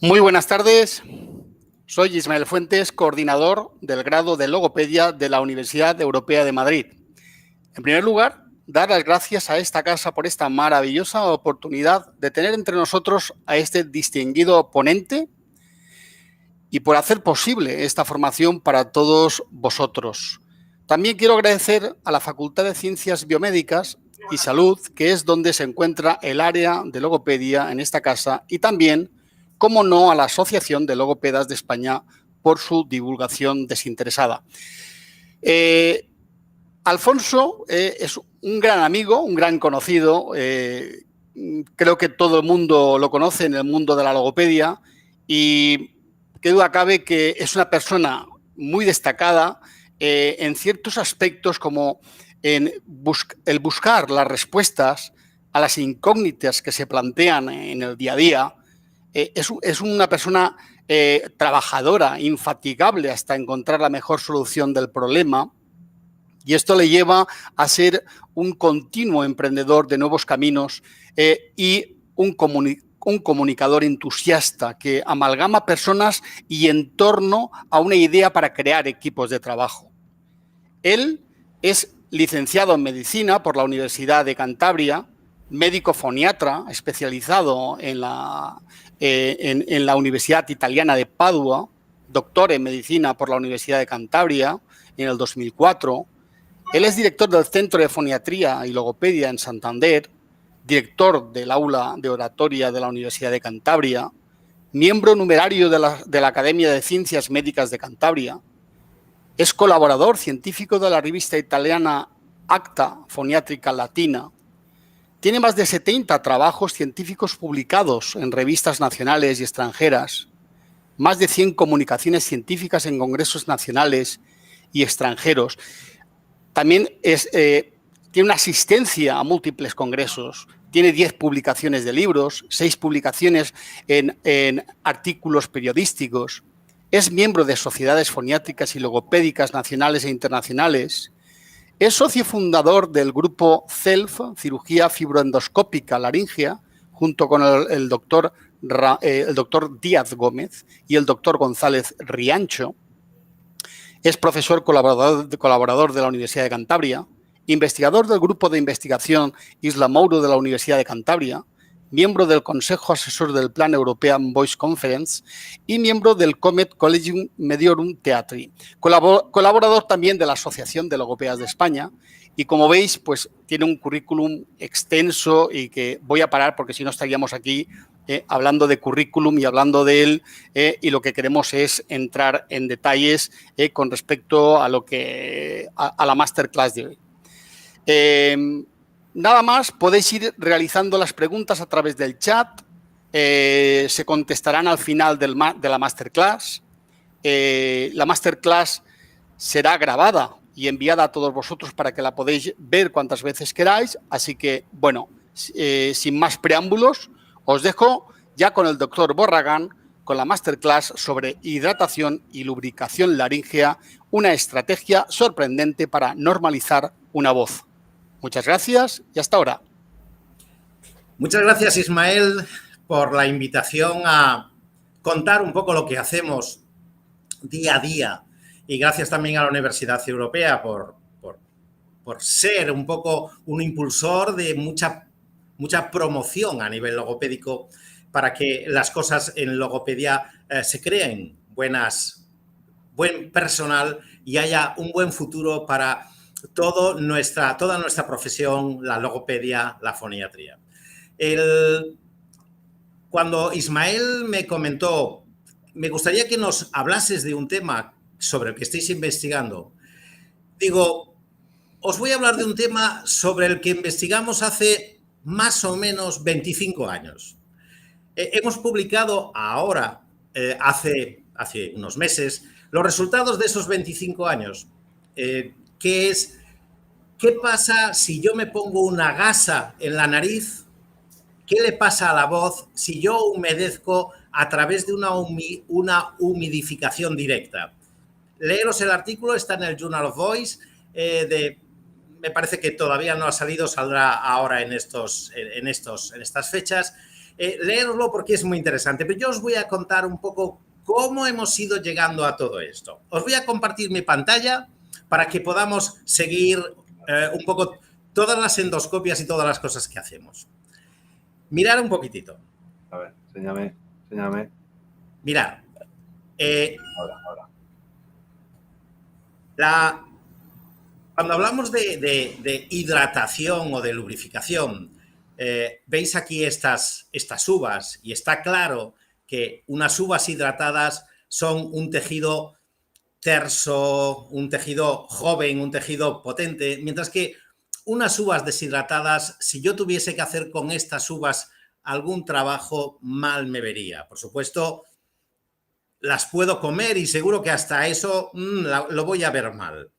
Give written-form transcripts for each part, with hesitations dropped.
Muy buenas tardes. Soy Ismael Fuentes, coordinador del grado de Logopedia de la Universidad Europea de Madrid. En primer lugar, dar las gracias a esta casa por esta maravillosa oportunidad de tener entre nosotros a este distinguido ponente y por hacer posible esta formación para todos vosotros. También quiero agradecer a la Facultad de Ciencias Biomédicas y Salud, que es donde se encuentra el área de logopedia en esta casa, y también, como no, a la Asociación de Logopedas de España por su divulgación desinteresada. Alfonso es un gran amigo, un gran conocido. Creo que todo el mundo lo conoce en el mundo de la logopedia y qué duda cabe que es una persona muy destacada en ciertos aspectos como en el buscar las respuestas a las incógnitas que se plantean en el día a día. Es una persona trabajadora, infatigable hasta encontrar la mejor solución del problema. Y esto le lleva a ser un continuo emprendedor de nuevos caminos y un comunicador entusiasta que amalgama personas y en torno a una idea para crear equipos de trabajo. Él es licenciado en medicina por la Universidad de Cantabria, médico foniatra especializado en la Universidad Italiana de Padua, doctor en medicina por la Universidad de Cantabria en el 2004. Él es director del Centro de Foniatría y Logopedia en Santander, director del Aula de Oratoria de la Universidad de Cantabria, miembro numerario de la Academia de Ciencias Médicas de Cantabria, es colaborador científico de la revista italiana Acta Foniátrica Latina, tiene más de 70 trabajos científicos publicados en revistas nacionales y extranjeras, más de 100 comunicaciones científicas en congresos nacionales y extranjeros. También tiene una asistencia a múltiples congresos, tiene 10 publicaciones de libros, 6 publicaciones en artículos periodísticos, es miembro de sociedades foniátricas y logopédicas nacionales e internacionales, es socio fundador del grupo CELF, Cirugía Fibroendoscópica Laringea, junto con el doctor Díaz Gómez y el doctor González Riancho. Es profesor colaborador de la Universidad de Cantabria, investigador del Grupo de Investigación Isla Mouro de la Universidad de Cantabria, miembro del Consejo Asesor del Plan European Voice Conference y miembro del Comet Collegium Mediorum Theatri. Colaborador también de la Asociación de Logopedas de España y, como veis, pues tiene un currículum extenso y que voy a parar porque si no estaríamos aquí hablando de currículum y hablando de él, y lo que queremos es entrar en detalles con respecto a a la masterclass de hoy. Nada más, podéis ir realizando las preguntas a través del chat, se contestarán al final de la masterclass. La masterclass será grabada y enviada a todos vosotros para que la podáis ver cuantas veces queráis, así que, bueno, sin más preámbulos, os dejo ya con el doctor Borragán, con la masterclass sobre hidratación y lubricación laríngea, una estrategia sorprendente para normalizar una voz. Muchas gracias y hasta ahora. Muchas gracias, Ismael, por la invitación a contar un poco lo que hacemos día a día. Y gracias también a la Universidad Europea por ser un poco un impulsor de mucha promoción a nivel logopédico para que las cosas en logopedia se creen buen personal y haya un buen futuro para toda nuestra profesión, la logopedia, la foniatría. Cuando Ismael me comentó, me gustaría que nos hablases de un tema sobre el que estáis investigando, digo, os voy a hablar de un tema sobre el que investigamos hace más o menos 25 años. Hemos publicado ahora, hace unos meses, los resultados de esos 25 años, que es, ¿qué pasa si yo me pongo una gasa en la nariz? ¿Qué le pasa a la voz si yo humedezco a través de una humidificación directa? Leeros el artículo, está en el Journal of Voice, me parece que todavía no ha salido, saldrá ahora en estas fechas. leerlo porque es muy interesante, pero yo os voy a contar un poco cómo hemos ido llegando a todo esto. Os voy a compartir mi pantalla para que podamos seguir un poco todas las endoscopias y todas las cosas que hacemos. Mirad un poquitito. A ver, enséñame. Mirad. Ahora. Cuando hablamos de hidratación o de lubrificación, veis aquí estas uvas y está claro que unas uvas hidratadas son un tejido terso, un tejido joven, un tejido potente, mientras que unas uvas deshidratadas, si yo tuviese que hacer con estas uvas algún trabajo, mal me vería. Por supuesto, las puedo comer y seguro que hasta eso lo voy a ver mal.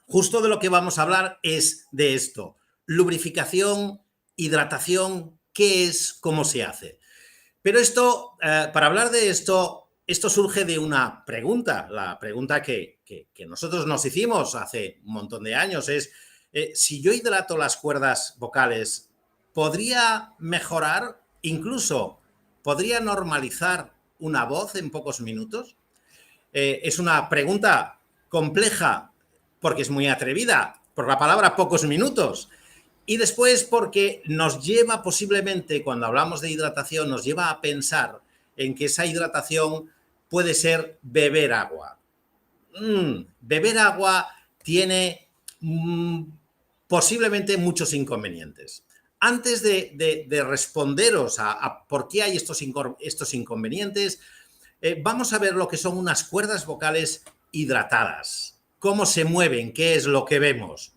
Justo de lo que vamos a hablar es de esto. Lubrificación, hidratación, ¿qué es? ¿Cómo se hace? Pero esto, para hablar de esto surge de una pregunta. La pregunta que nosotros nos hicimos hace un montón de años es, si yo hidrato las cuerdas vocales, ¿podría mejorar? Incluso, ¿podría normalizar una voz en pocos minutos? Es una pregunta compleja porque es muy atrevida, por la palabra pocos minutos. Y después porque nos lleva posiblemente, cuando hablamos de hidratación, nos lleva a pensar en que esa hidratación puede ser beber agua. Beber agua tiene posiblemente muchos inconvenientes. Antes de responderos a por qué hay estos inconvenientes, vamos a ver lo que son unas cuerdas vocales hidratadas. Cómo se mueven, qué es lo que vemos.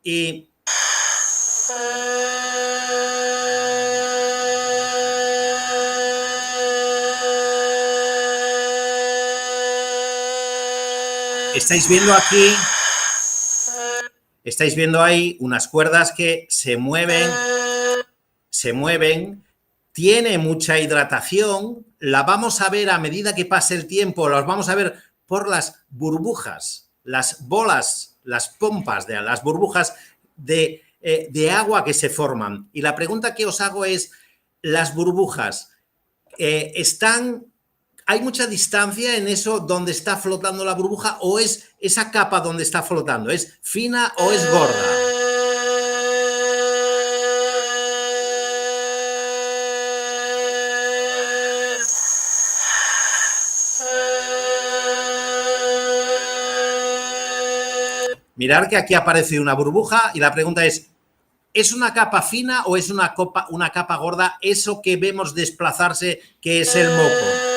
Y estáis viendo ahí unas cuerdas que se mueven, tiene mucha hidratación, la vamos a ver a medida que pase el tiempo, las vamos a ver por las burbujas, las bolas, las pompas de las burbujas de agua que se forman. Y la pregunta que os hago es, ¿las burbujas hay mucha distancia en eso donde está flotando la burbuja o es esa capa donde está flotando? ¿Es fina o es gorda? Mirad que aquí aparece una burbuja y la pregunta ¿es una capa fina o es una capa gorda eso que vemos desplazarse que es el moco?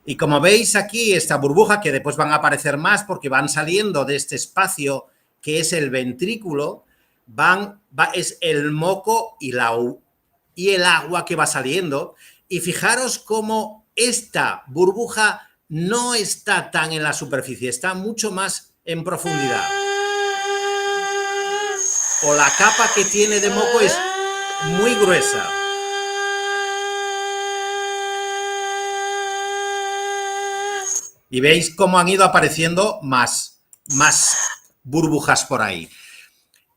Y como veis aquí, esta burbuja, que después van a aparecer más porque van saliendo de este espacio que es el ventrículo, es el moco y el agua que va saliendo. Y fijaros cómo esta burbuja no está tan en la superficie, está mucho más en profundidad. O la capa que tiene de moco es muy gruesa. Y veis cómo han ido apareciendo más burbujas por ahí.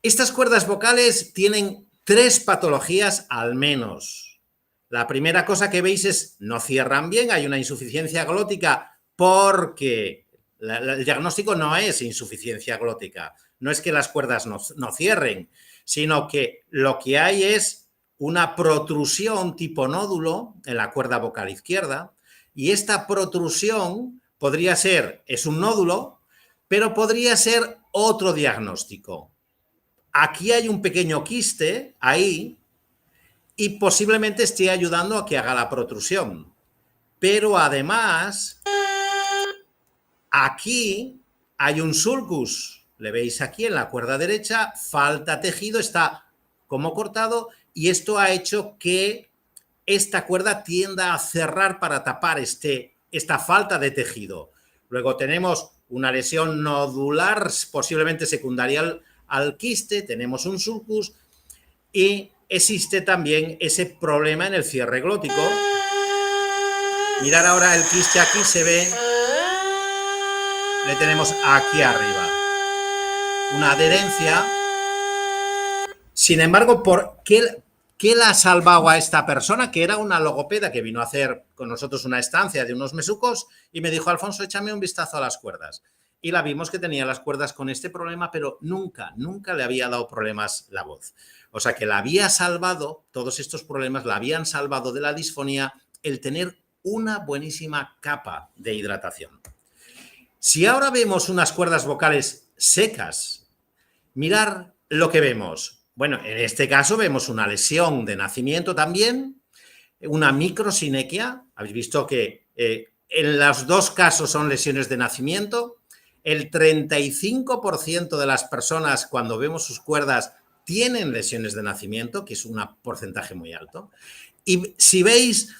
Estas cuerdas vocales tienen 3 patologías al menos. La primera cosa que veis es no cierran bien, hay una insuficiencia glótica porque el diagnóstico no es insuficiencia glótica. No es que las cuerdas no cierren, sino que lo que hay es una protrusión tipo nódulo en la cuerda vocal izquierda y esta protrusión podría ser, es un nódulo, pero podría ser otro diagnóstico. Aquí hay un pequeño quiste, ahí, y posiblemente esté ayudando a que haga la protrusión. Pero además, aquí hay un sulcus. Le veis aquí en la cuerda derecha, falta tejido, está como cortado, y esto ha hecho que esta cuerda tienda a cerrar para tapar esta falta de tejido. Luego tenemos una lesión nodular posiblemente secundaria al quiste, tenemos un sulcus y existe también ese problema en el cierre glótico. Mirad ahora el quiste, aquí se ve, le tenemos aquí arriba, una adherencia. Sin embargo, ¿por qué la ha salvado a esta persona? Que era una logopeda que vino a hacer con nosotros una estancia de unos mesucos y me dijo: Alfonso, échame un vistazo a las cuerdas. Y la vimos que tenía las cuerdas con este problema, pero nunca le había dado problemas la voz. O sea que la había salvado, todos estos problemas la habían salvado de la disfonía el tener una buenísima capa de hidratación. Si ahora vemos unas cuerdas vocales secas, mirar lo que vemos. Bueno, en este caso vemos una lesión de nacimiento también, una microsinequia. Habéis visto que en los dos casos son lesiones de nacimiento. El 35% de las personas, cuando vemos sus cuerdas, tienen lesiones de nacimiento, que es un porcentaje muy alto. Y si veis,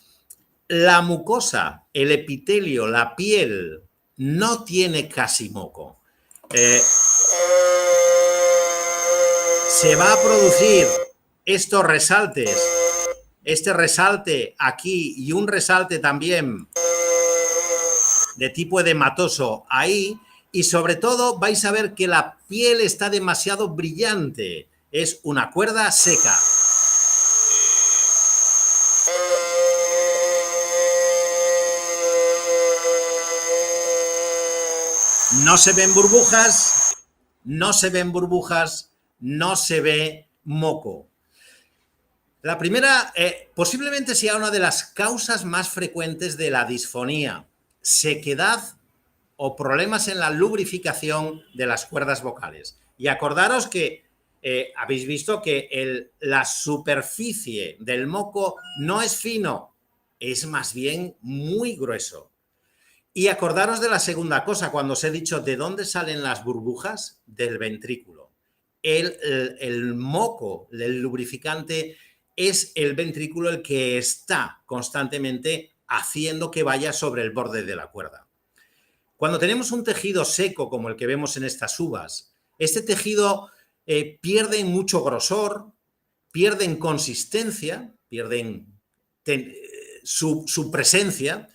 la mucosa, el epitelio, la piel, no tiene casi moco. Se va a producir estos resaltes, este resalte aquí y un resalte también de tipo edematoso ahí, y sobre todo vais a ver que la piel está demasiado brillante, es una cuerda seca. No se ven burbujas, no se ven burbujas, no se ve moco. La primera, posiblemente sea una de las causas más frecuentes de la disfonía, sequedad o problemas en la lubrificación de las cuerdas vocales. Y acordaros que habéis visto que la superficie del moco no es fino, es más bien muy grueso. Y acordaros de la segunda cosa, cuando os he dicho de dónde salen las burbujas, del ventrículo. El moco, el lubrificante, es el ventrículo el que está constantemente haciendo que vaya sobre el borde de la cuerda. Cuando tenemos un tejido seco como el que vemos en estas uvas, este tejido pierde mucho grosor, pierden consistencia, pierden su presencia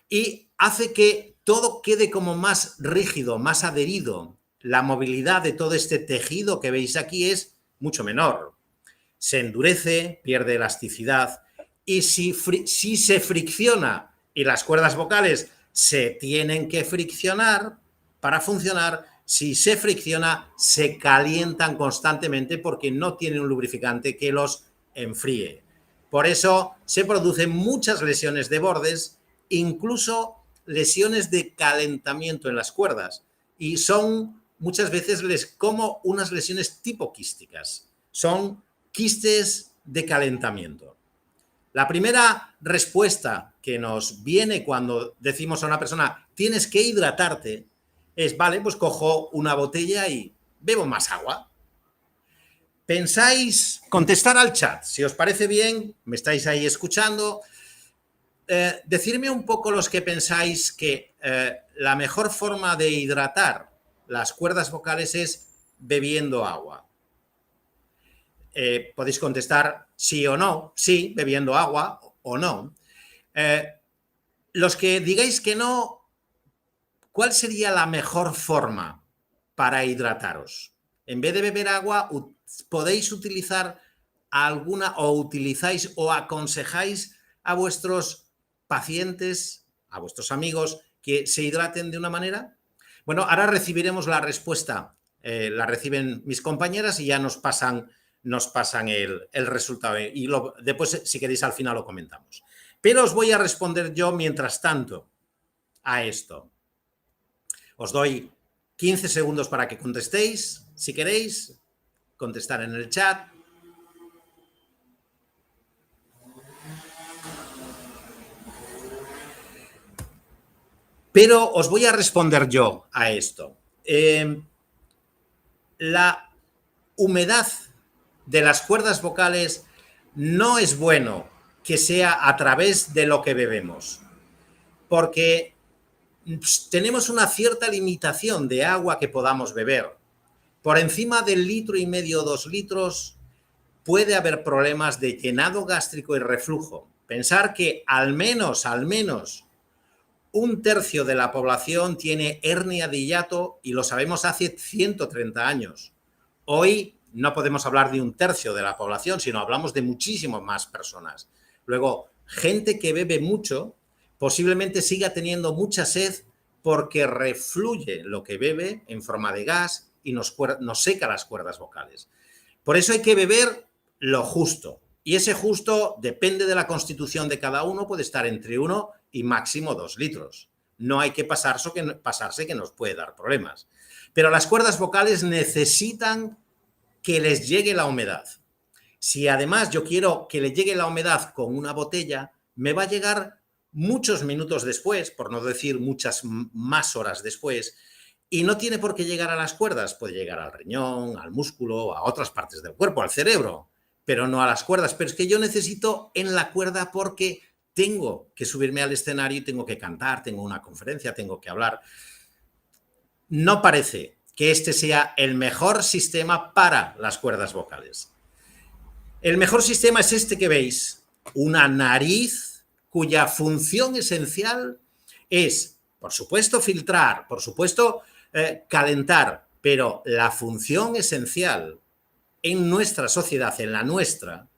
y hace que todo quede como más rígido, más adherido. La movilidad de todo este tejido que veis aquí es mucho menor. Se endurece, pierde elasticidad y si se fricciona y las cuerdas vocales se tienen que friccionar para funcionar, si se fricciona se calientan constantemente porque no tienen un lubrificante que los enfríe. Por eso se producen muchas lesiones de bordes, incluso lesiones de calentamiento en las cuerdas, y son muchas veces como unas lesiones tipo quísticas. Son quistes de calentamiento. La primera respuesta que nos viene cuando decimos a una persona tienes que hidratarte es, vale, pues cojo una botella y bebo más agua. Pensáis, contestar al chat, si os parece bien, me estáis ahí escuchando, decirme un poco los que pensáis que la mejor forma de hidratar las cuerdas vocales es bebiendo agua. Podéis contestar sí o no, sí, bebiendo agua o no. Los que digáis que no, ¿cuál sería la mejor forma para hidrataros? En vez de beber agua, podéis utilizar alguna o utilizáis o aconsejáis a vuestros pacientes, a vuestros amigos, que se hidraten de una manera. Bueno, ahora recibiremos la respuesta, la reciben mis compañeras y ya nos pasan el resultado y después, si queréis, al final lo comentamos. Pero os voy a responder yo mientras tanto a esto. Os doy 15 segundos para que contestéis, si queréis, contestar en el chat. Pero os voy a responder yo a esto. La humedad de las cuerdas vocales no es bueno que sea a través de lo que bebemos, porque tenemos una cierta limitación de agua que podamos beber. Por encima del 1,5 litros, 2 litros, puede haber problemas de llenado gástrico y reflujo. Pensar que al menos 1/3 de la población tiene hernia de hiato y lo sabemos hace 130 años. Hoy no podemos hablar de 1/3 de la población, sino hablamos de muchísimas más personas. Luego, gente que bebe mucho posiblemente siga teniendo mucha sed porque refluye lo que bebe en forma de gas y nos seca las cuerdas vocales. Por eso hay que beber lo justo. Y ese justo depende de la constitución de cada uno, puede estar entre 1 y máximo 2 litros. No hay que pasarse que nos puede dar problemas. Pero las cuerdas vocales necesitan que les llegue la humedad. Si además yo quiero que le llegue la humedad con una botella, me va a llegar muchos minutos después, por no decir muchas más horas después, y no tiene por qué llegar a las cuerdas, puede llegar al riñón, al músculo, a otras partes del cuerpo, al cerebro, pero no a las cuerdas. Pero es que yo necesito en la cuerda porque tengo que subirme al escenario y tengo que cantar, tengo una conferencia, tengo que hablar. No parece que este sea el mejor sistema para las cuerdas vocales. El mejor sistema es este que veis, una nariz cuya función esencial es, por supuesto, filtrar, por supuesto, calentar, pero la función esencial en nuestra sociedad, en la nuestra,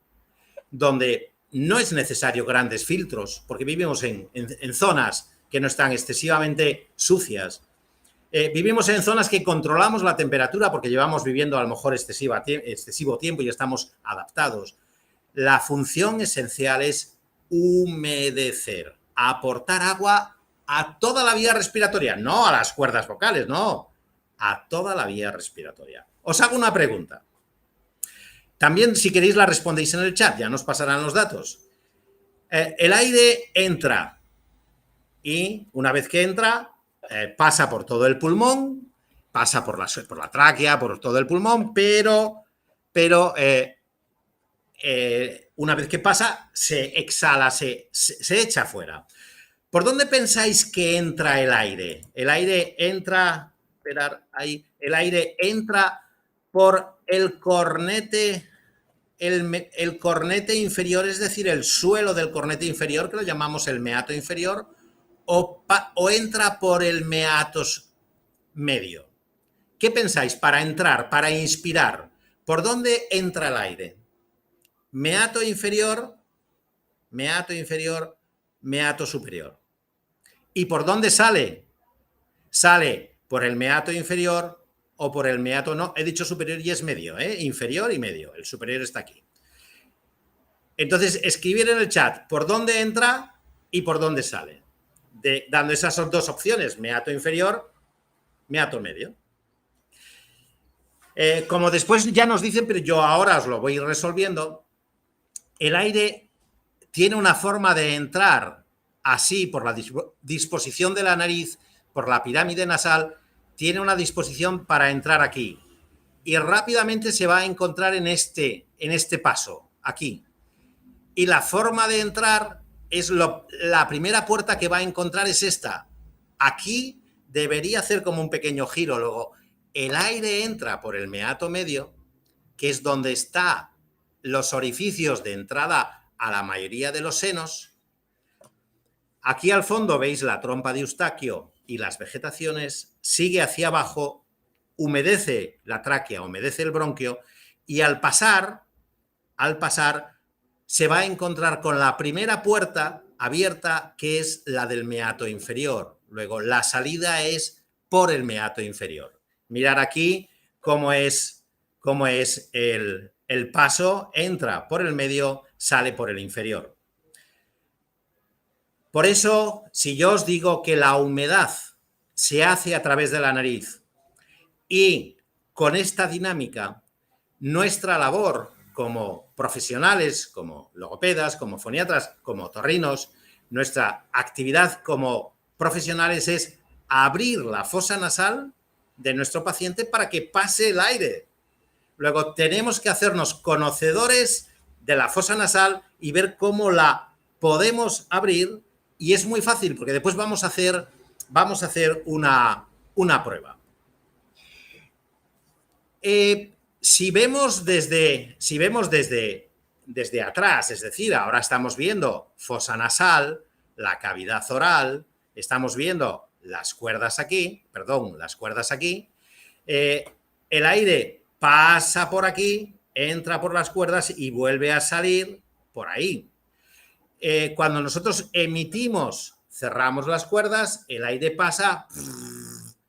donde no es necesario grandes filtros, porque vivimos en zonas que no están excesivamente sucias, vivimos en zonas que controlamos la temperatura porque llevamos viviendo a lo mejor excesivo tiempo y estamos adaptados. La función esencial es humedecer, aportar agua a toda la vía respiratoria, no a las cuerdas vocales, no, a toda la vía respiratoria. Os hago una pregunta. También, si queréis, la respondéis en el chat, ya nos pasarán los datos. El aire entra y una vez que entra, pasa por todo el pulmón, pasa por la tráquea, por todo el pulmón, pero una vez que pasa, se exhala, se echa fuera. ¿Por dónde pensáis que entra el aire? El aire entra, esperar, ahí, el aire entra por el cornete, el cornete inferior, es decir, el suelo del cornete inferior, que lo llamamos el meato inferior, o entra por el meato medio. ¿Qué pensáis? Para entrar, para inspirar, ¿por dónde entra el aire? Meato inferior, meato superior. ¿Y por dónde sale? Sale por el meato inferior o por el meato, no, he dicho superior y es medio, inferior y medio, el superior está aquí. Entonces, escribir en el chat por dónde entra y por dónde sale, dando esas dos opciones, meato inferior, meato medio. Como después ya nos dicen, pero yo ahora os lo voy resolviendo, el aire tiene una forma de entrar así por la disposición de la nariz, por la pirámide nasal, tiene una disposición para entrar aquí y rápidamente se va a encontrar en este paso, aquí. Y la forma de entrar es la primera puerta que va a encontrar es esta. Aquí debería hacer como un pequeño giro. Luego, el aire entra por el meato medio, que es donde están los orificios de entrada a la mayoría de los senos. Aquí al fondo veis la trompa de Eustaquio y las vegetaciones, sigue hacia abajo, humedece la tráquea, humedece el bronquio y al pasar se va a encontrar con la primera puerta abierta, que es la del meato inferior. Luego la salida es por el meato inferior. Mirar aquí cómo es el paso, entra por el medio, sale por el inferior. Por eso, si yo os digo que la humedad se hace a través de la nariz y con esta dinámica, nuestra labor como profesionales, como logopedas, como foniatras, como otorrinos, nuestra actividad como profesionales es abrir la fosa nasal de nuestro paciente para que pase el aire. Luego tenemos que hacernos conocedores de la fosa nasal y ver cómo la podemos abrir. Y es muy fácil porque después vamos a hacer vamos a hacer una prueba. Si vemos desde atrás, es decir, ahora estamos viendo fosa nasal, la cavidad oral, estamos viendo las cuerdas aquí, el aire pasa por aquí, entra por las cuerdas y vuelve a salir por ahí. Cuando nosotros emitimos, cerramos las cuerdas, el aire pasa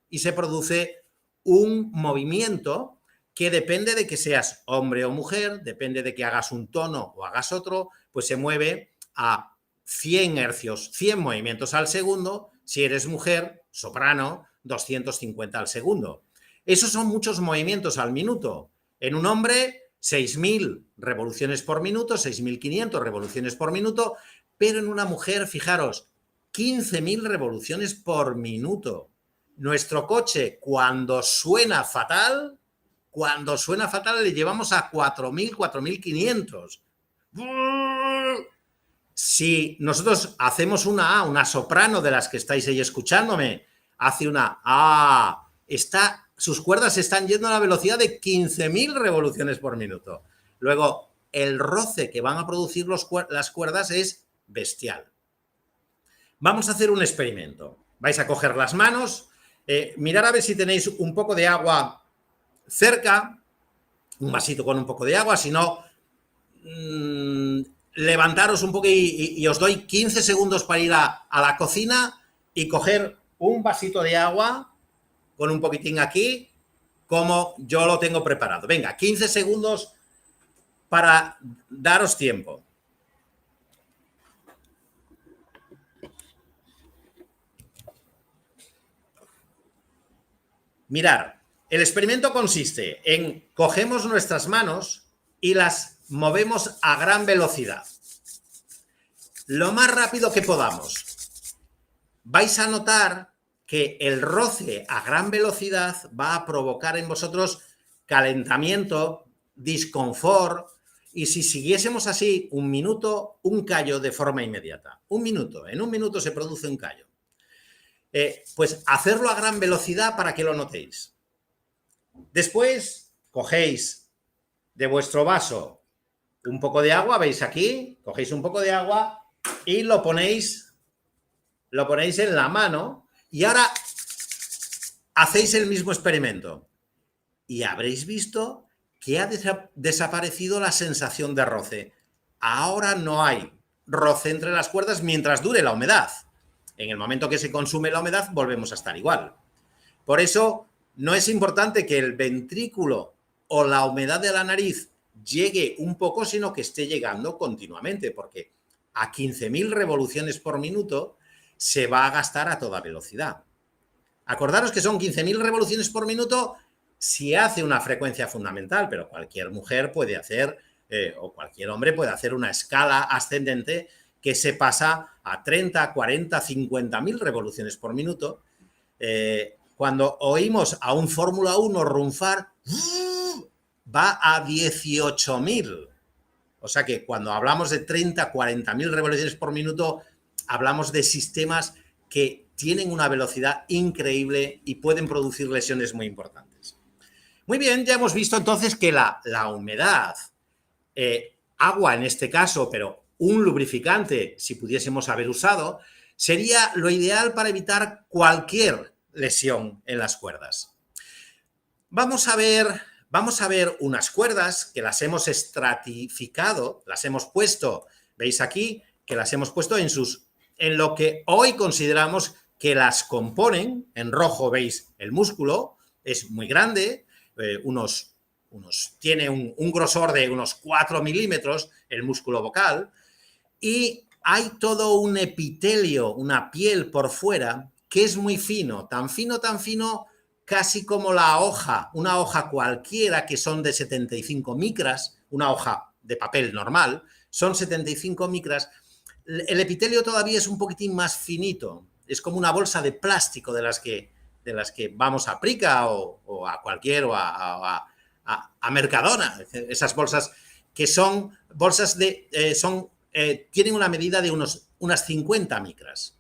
y se produce un movimiento que depende de que seas hombre o mujer, depende de que hagas un tono o hagas otro, pues se mueve a 100 hercios, 100 movimientos al segundo. Si eres mujer, soprano, 250 al segundo. Esos son muchos movimientos al minuto. En un hombre, 6.000 revoluciones por minuto, 6.500 revoluciones por minuto, pero en una mujer, fijaros, 15.000 revoluciones por minuto. Nuestro coche, cuando suena fatal, le llevamos a 4.000, 4.500. Si nosotros hacemos una A, una soprano de las que estáis ahí escuchándome, hace una A, sus cuerdas están yendo a la velocidad de 15.000 revoluciones por minuto. Luego, el roce que van a producir las cuerdas es bestial. Vamos a hacer un experimento. Vais a coger las manos, mirar a ver si tenéis un poco de agua cerca, un vasito con un poco de agua, si no, levantaros un poco y os doy 15 segundos para ir a la cocina y coger un vasito de agua con un poquitín aquí, como yo lo tengo preparado. Venga, 15 segundos para daros tiempo. Mirar, el experimento consiste en cogemos nuestras manos y las movemos a gran velocidad. Lo más rápido que podamos. Vais a notar que el roce a gran velocidad va a provocar en vosotros calentamiento, disconfort, y si siguiésemos así un minuto, un callo de forma inmediata. En un minuto se produce un callo. Pues hacerlo a gran velocidad para que lo notéis. Después cogéis de vuestro vaso un poco de agua, veis aquí, cogéis un poco de agua y lo ponéis en la mano y ahora hacéis el mismo experimento y habréis visto que ha desaparecido la sensación de roce. Ahora no hay roce entre las cuerdas mientras dure la humedad. En el momento que se consume la humedad, volvemos a estar igual. Por eso, no es importante que el ventrículo o la humedad de la nariz llegue un poco, sino que esté llegando continuamente, porque a 15.000 revoluciones por minuto se va a gastar a toda velocidad. Acordaros que son 15.000 revoluciones por minuto si hace una frecuencia fundamental, pero cualquier mujer puede hacer, o cualquier hombre puede hacer una escala ascendente que se pasa a 30, 40, 50.000 revoluciones por minuto. Cuando oímos a un Fórmula 1 runfar, va a 18.000. O sea que cuando hablamos de 30, 40.000 revoluciones por minuto, hablamos de sistemas que tienen una velocidad increíble y pueden producir lesiones muy importantes. Muy bien, ya hemos visto entonces que la humedad, agua en este caso, pero un lubrificante, si pudiésemos haber usado, sería lo ideal para evitar cualquier lesión en las cuerdas. Vamos a ver unas cuerdas que las hemos estratificado, las hemos puesto, veis aquí, que las hemos puesto en lo que hoy consideramos que las componen. En rojo veis el músculo, es muy grande, tiene un grosor de unos 4 milímetros, el músculo vocal, y hay todo un epitelio, una piel por fuera, que es muy fino, tan fino, casi como la hoja, una hoja cualquiera, que son de 75 micras, una hoja de papel normal, son 75 micras. El epitelio todavía es un poquitín más finito, es como una bolsa de plástico de las que vamos a Prica o a cualquier, o a Mercadona, esas bolsas que son bolsas tienen una medida de unas 50 micras.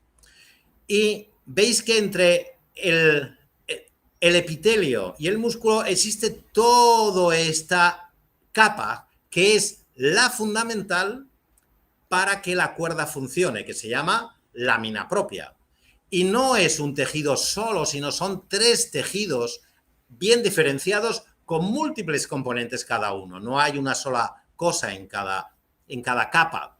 Y veis que entre el epitelio y el músculo existe toda esta capa que es la fundamental para que la cuerda funcione, que se llama lámina propia. Y no es un tejido solo, sino son 3 tejidos bien diferenciados con múltiples componentes cada uno. No hay una sola cosa en cada capa.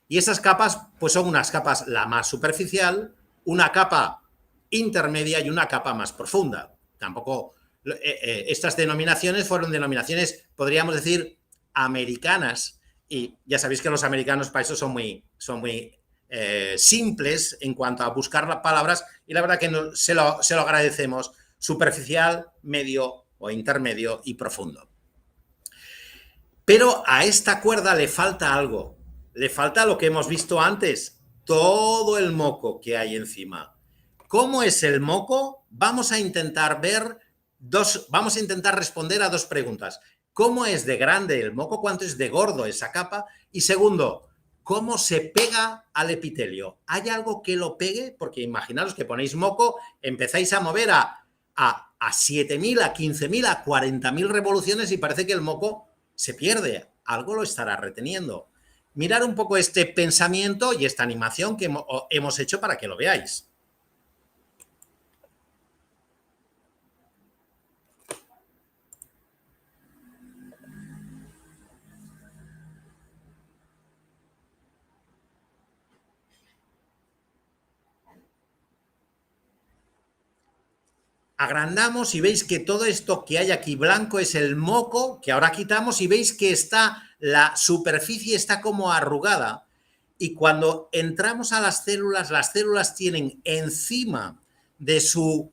Y esas capas pues son unas capas, la más superficial, una capa intermedia y una capa más profunda. Tampoco estas denominaciones fueron denominaciones, podríamos decir, americanas, y ya sabéis que los americanos para eso son muy simples en cuanto a buscar las palabras, y la verdad que se lo agradecemos: superficial, medio o intermedio y profundo. Pero a esta cuerda le falta algo, le falta lo que hemos visto antes, todo el moco que hay encima. ¿Cómo es el moco? Vamos a intentar responder a 2 preguntas. ¿Cómo es de grande el moco? ¿Cuánto es de gordo esa capa? Y segundo, ¿cómo se pega al epitelio? ¿Hay algo que lo pegue? Porque imaginaros que ponéis moco, empezáis a mover a 7.000, a 15.000, a 40.000 revoluciones y parece que el moco se pierde. Algo lo estará reteniendo. Mirad un poco este pensamiento y esta animación que hemos hecho para que lo veáis. Agrandamos y veis que todo esto que hay aquí blanco es el moco que ahora quitamos, y veis que la superficie está como arrugada, y cuando entramos a las células tienen encima de su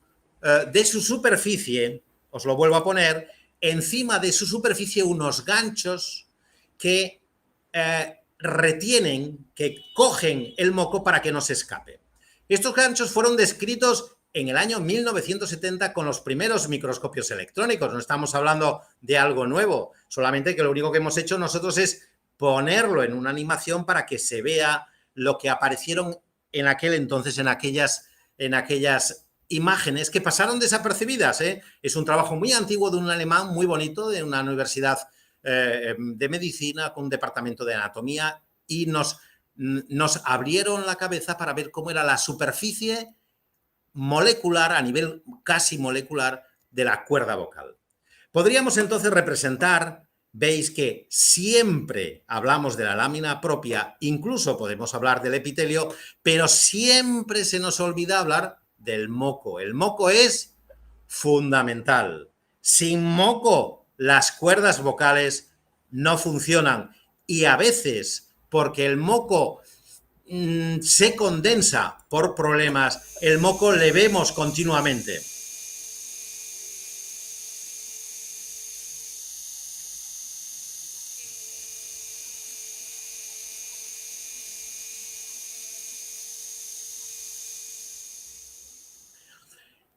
superficie, os lo vuelvo a poner, encima de su superficie unos ganchos que retienen, que cogen el moco para que no se escape. Estos ganchos fueron descritos en el año 1970 con los primeros microscopios electrónicos. No estamos hablando de algo nuevo, solamente que lo único que hemos hecho nosotros es ponerlo en una animación para que se vea lo que aparecieron en aquel entonces, en aquellas imágenes que pasaron desapercibidas, ¿eh? Es un trabajo muy antiguo de un alemán muy bonito, de una universidad de medicina con un departamento de anatomía, y nos abrieron la cabeza para ver cómo era la superficie molecular, a nivel casi molecular, de la cuerda vocal. Podríamos entonces representar, veis que siempre hablamos de la lámina propia, incluso podemos hablar del epitelio, pero siempre se nos olvida hablar del moco. El moco es fundamental. Sin moco, las cuerdas vocales no funcionan, y a veces, porque el moco se condensa por problemas, el moco le vemos continuamente.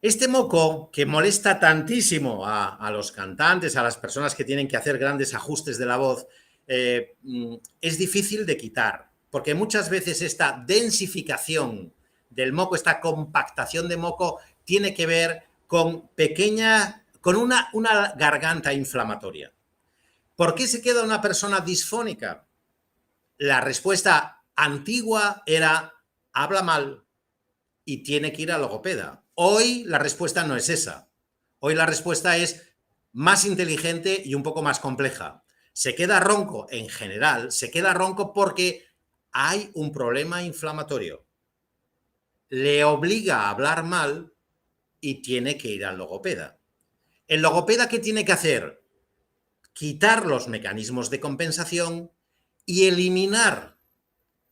Este moco, que molesta tantísimo a los cantantes, a las personas que tienen que hacer grandes ajustes de la voz, es difícil de quitar, porque muchas veces esta densificación del moco, esta compactación de moco, tiene que ver con una garganta inflamatoria. ¿Por qué se queda una persona disfónica? La respuesta antigua era: habla mal y tiene que ir al logopeda. Hoy la respuesta no es esa. Hoy la respuesta es más inteligente y un poco más compleja. Se queda ronco, en general, se queda ronco porque hay un problema inflamatorio. Le obliga a hablar mal y tiene que ir al logopeda. ¿El logopeda qué tiene que hacer? Quitar los mecanismos de compensación y eliminar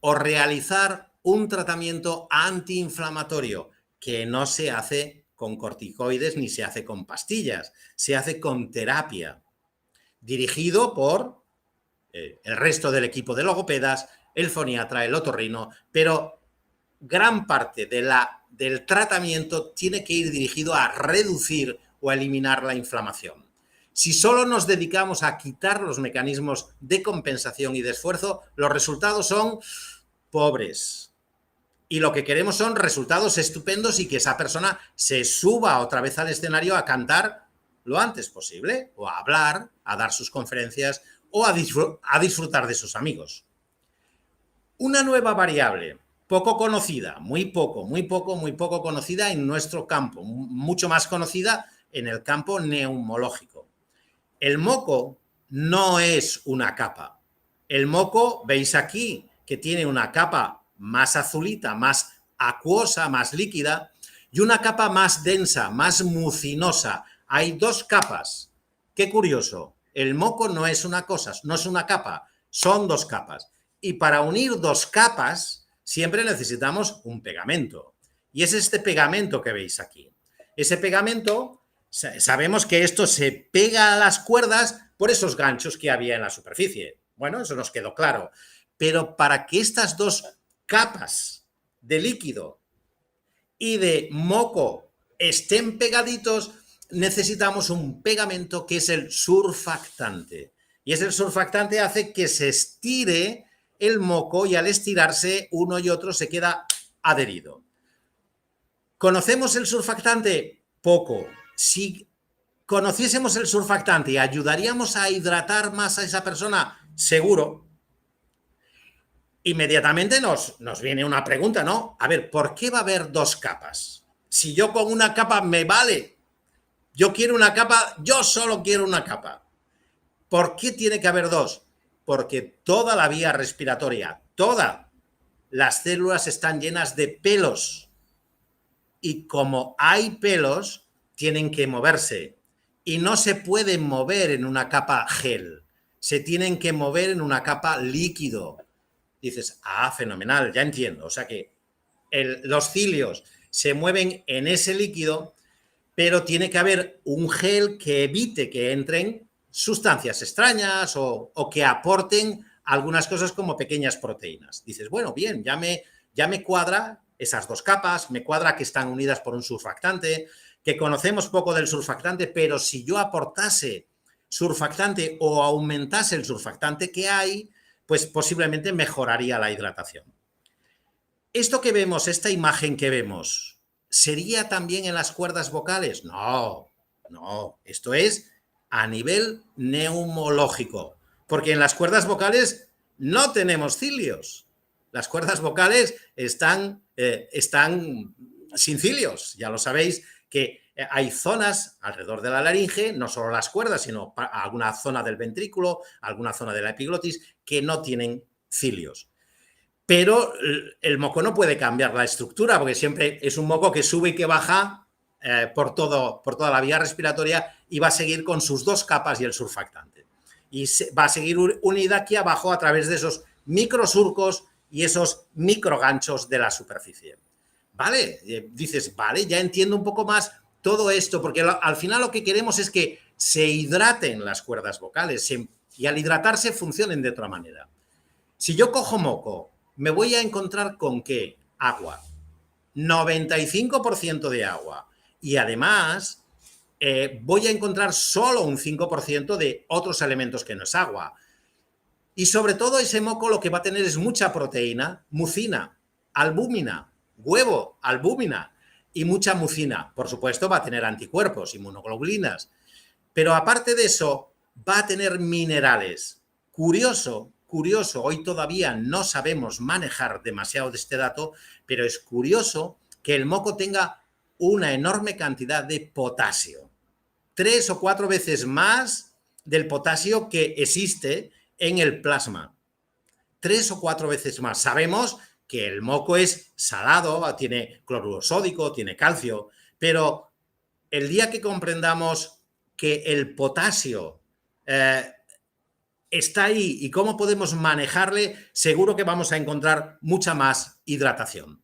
o realizar un tratamiento antiinflamatorio, que no se hace con corticoides ni se hace con pastillas, se hace con terapia, dirigido por el resto del equipo de logopedas, el foniatra, el otorrino, pero gran parte del tratamiento tiene que ir dirigido a reducir o a eliminar la inflamación. Si solo nos dedicamos a quitar los mecanismos de compensación y de esfuerzo, los resultados son pobres. Y lo que queremos son resultados estupendos y que esa persona se suba otra vez al escenario a cantar lo antes posible, o a hablar, a dar sus conferencias, o a disfrutar de sus amigos. Una nueva variable, poco conocida, muy poco conocida en nuestro campo, mucho más conocida en el campo neumológico. El moco no es una capa. El moco, veis aquí, que tiene una capa más azulita, más acuosa, más líquida, y una capa más densa, más mucinosa. Hay dos capas. Qué curioso. El moco no es una cosa, no es una capa, son dos capas. Y para unir dos capas siempre necesitamos un pegamento. Y es este pegamento que veis aquí. Ese pegamento, sabemos que esto se pega a las cuerdas por esos ganchos que había en la superficie. Bueno, eso nos quedó claro. Pero para que estas dos capas de líquido y de moco estén pegaditos, necesitamos un pegamento que es el surfactante. Y es el surfactante hace que se estire el moco y al estirarse uno y otro se queda adherido. ¿Conocemos el surfactante? Poco. Si conociésemos el surfactante, ¿ayudaríamos a hidratar más a esa persona? Seguro. Inmediatamente nos viene una pregunta, ¿no? A ver, ¿por qué va a haber dos capas? Si yo con una capa me vale, yo quiero una capa, yo solo quiero una capa. ¿Por qué tiene que haber dos? Porque toda la vía respiratoria, todas las células están llenas de pelos. Y como hay pelos, tienen que moverse. Y no se pueden mover en una capa gel. Se tienen que mover en una capa líquido. Dices, fenomenal, ya entiendo. O sea que los cilios se mueven en ese líquido, pero tiene que haber un gel que evite que entren sustancias extrañas o que aporten algunas cosas como pequeñas proteínas. Dices, bueno, bien, ya me cuadra esas dos capas, me cuadra que están unidas por un surfactante, que conocemos poco del surfactante, pero si yo aportase surfactante o aumentase el surfactante que hay, pues posiblemente mejoraría la hidratación. Esto que vemos, esta imagen que vemos, ¿sería también en las cuerdas vocales? No, esto es a nivel neumológico, porque en las cuerdas vocales no tenemos cilios. Las cuerdas vocales están sin cilios, ya lo sabéis que hay zonas alrededor de la laringe, no solo las cuerdas, sino alguna zona del ventrículo, alguna zona de la epiglotis, que no tienen cilios. Pero el moco no puede cambiar la estructura, porque siempre es un moco que sube y que baja por toda la vía respiratoria y va a seguir con sus dos capas y el surfactante. Y va a seguir unida aquí abajo a través de esos microsurcos y esos microganchos de la superficie. ¿Vale? Dices, vale, ya entiendo un poco más todo esto, porque al final lo que queremos es que se hidraten las cuerdas vocales y al hidratarse funcionen de otra manera. Si yo cojo moco, me voy a encontrar con ¿qué? Agua. 95% de agua. Y además voy a encontrar solo un 5% de otros elementos que no es agua. Y sobre todo ese moco lo que va a tener es mucha proteína, mucina, albúmina, huevo, albúmina y mucha mucina. Por supuesto va a tener anticuerpos, inmunoglobulinas. Pero aparte de eso va a tener minerales. Curioso, hoy todavía no sabemos manejar demasiado de este dato, pero es curioso que el moco tenga una enorme cantidad de potasio. 3 o 4 veces más del potasio que existe en el plasma. 3 o 4 veces más. Sabemos que el moco es salado, tiene cloruro sódico, tiene calcio, pero el día que comprendamos que el potasio está ahí y cómo podemos manejarle, seguro que vamos a encontrar mucha más hidratación.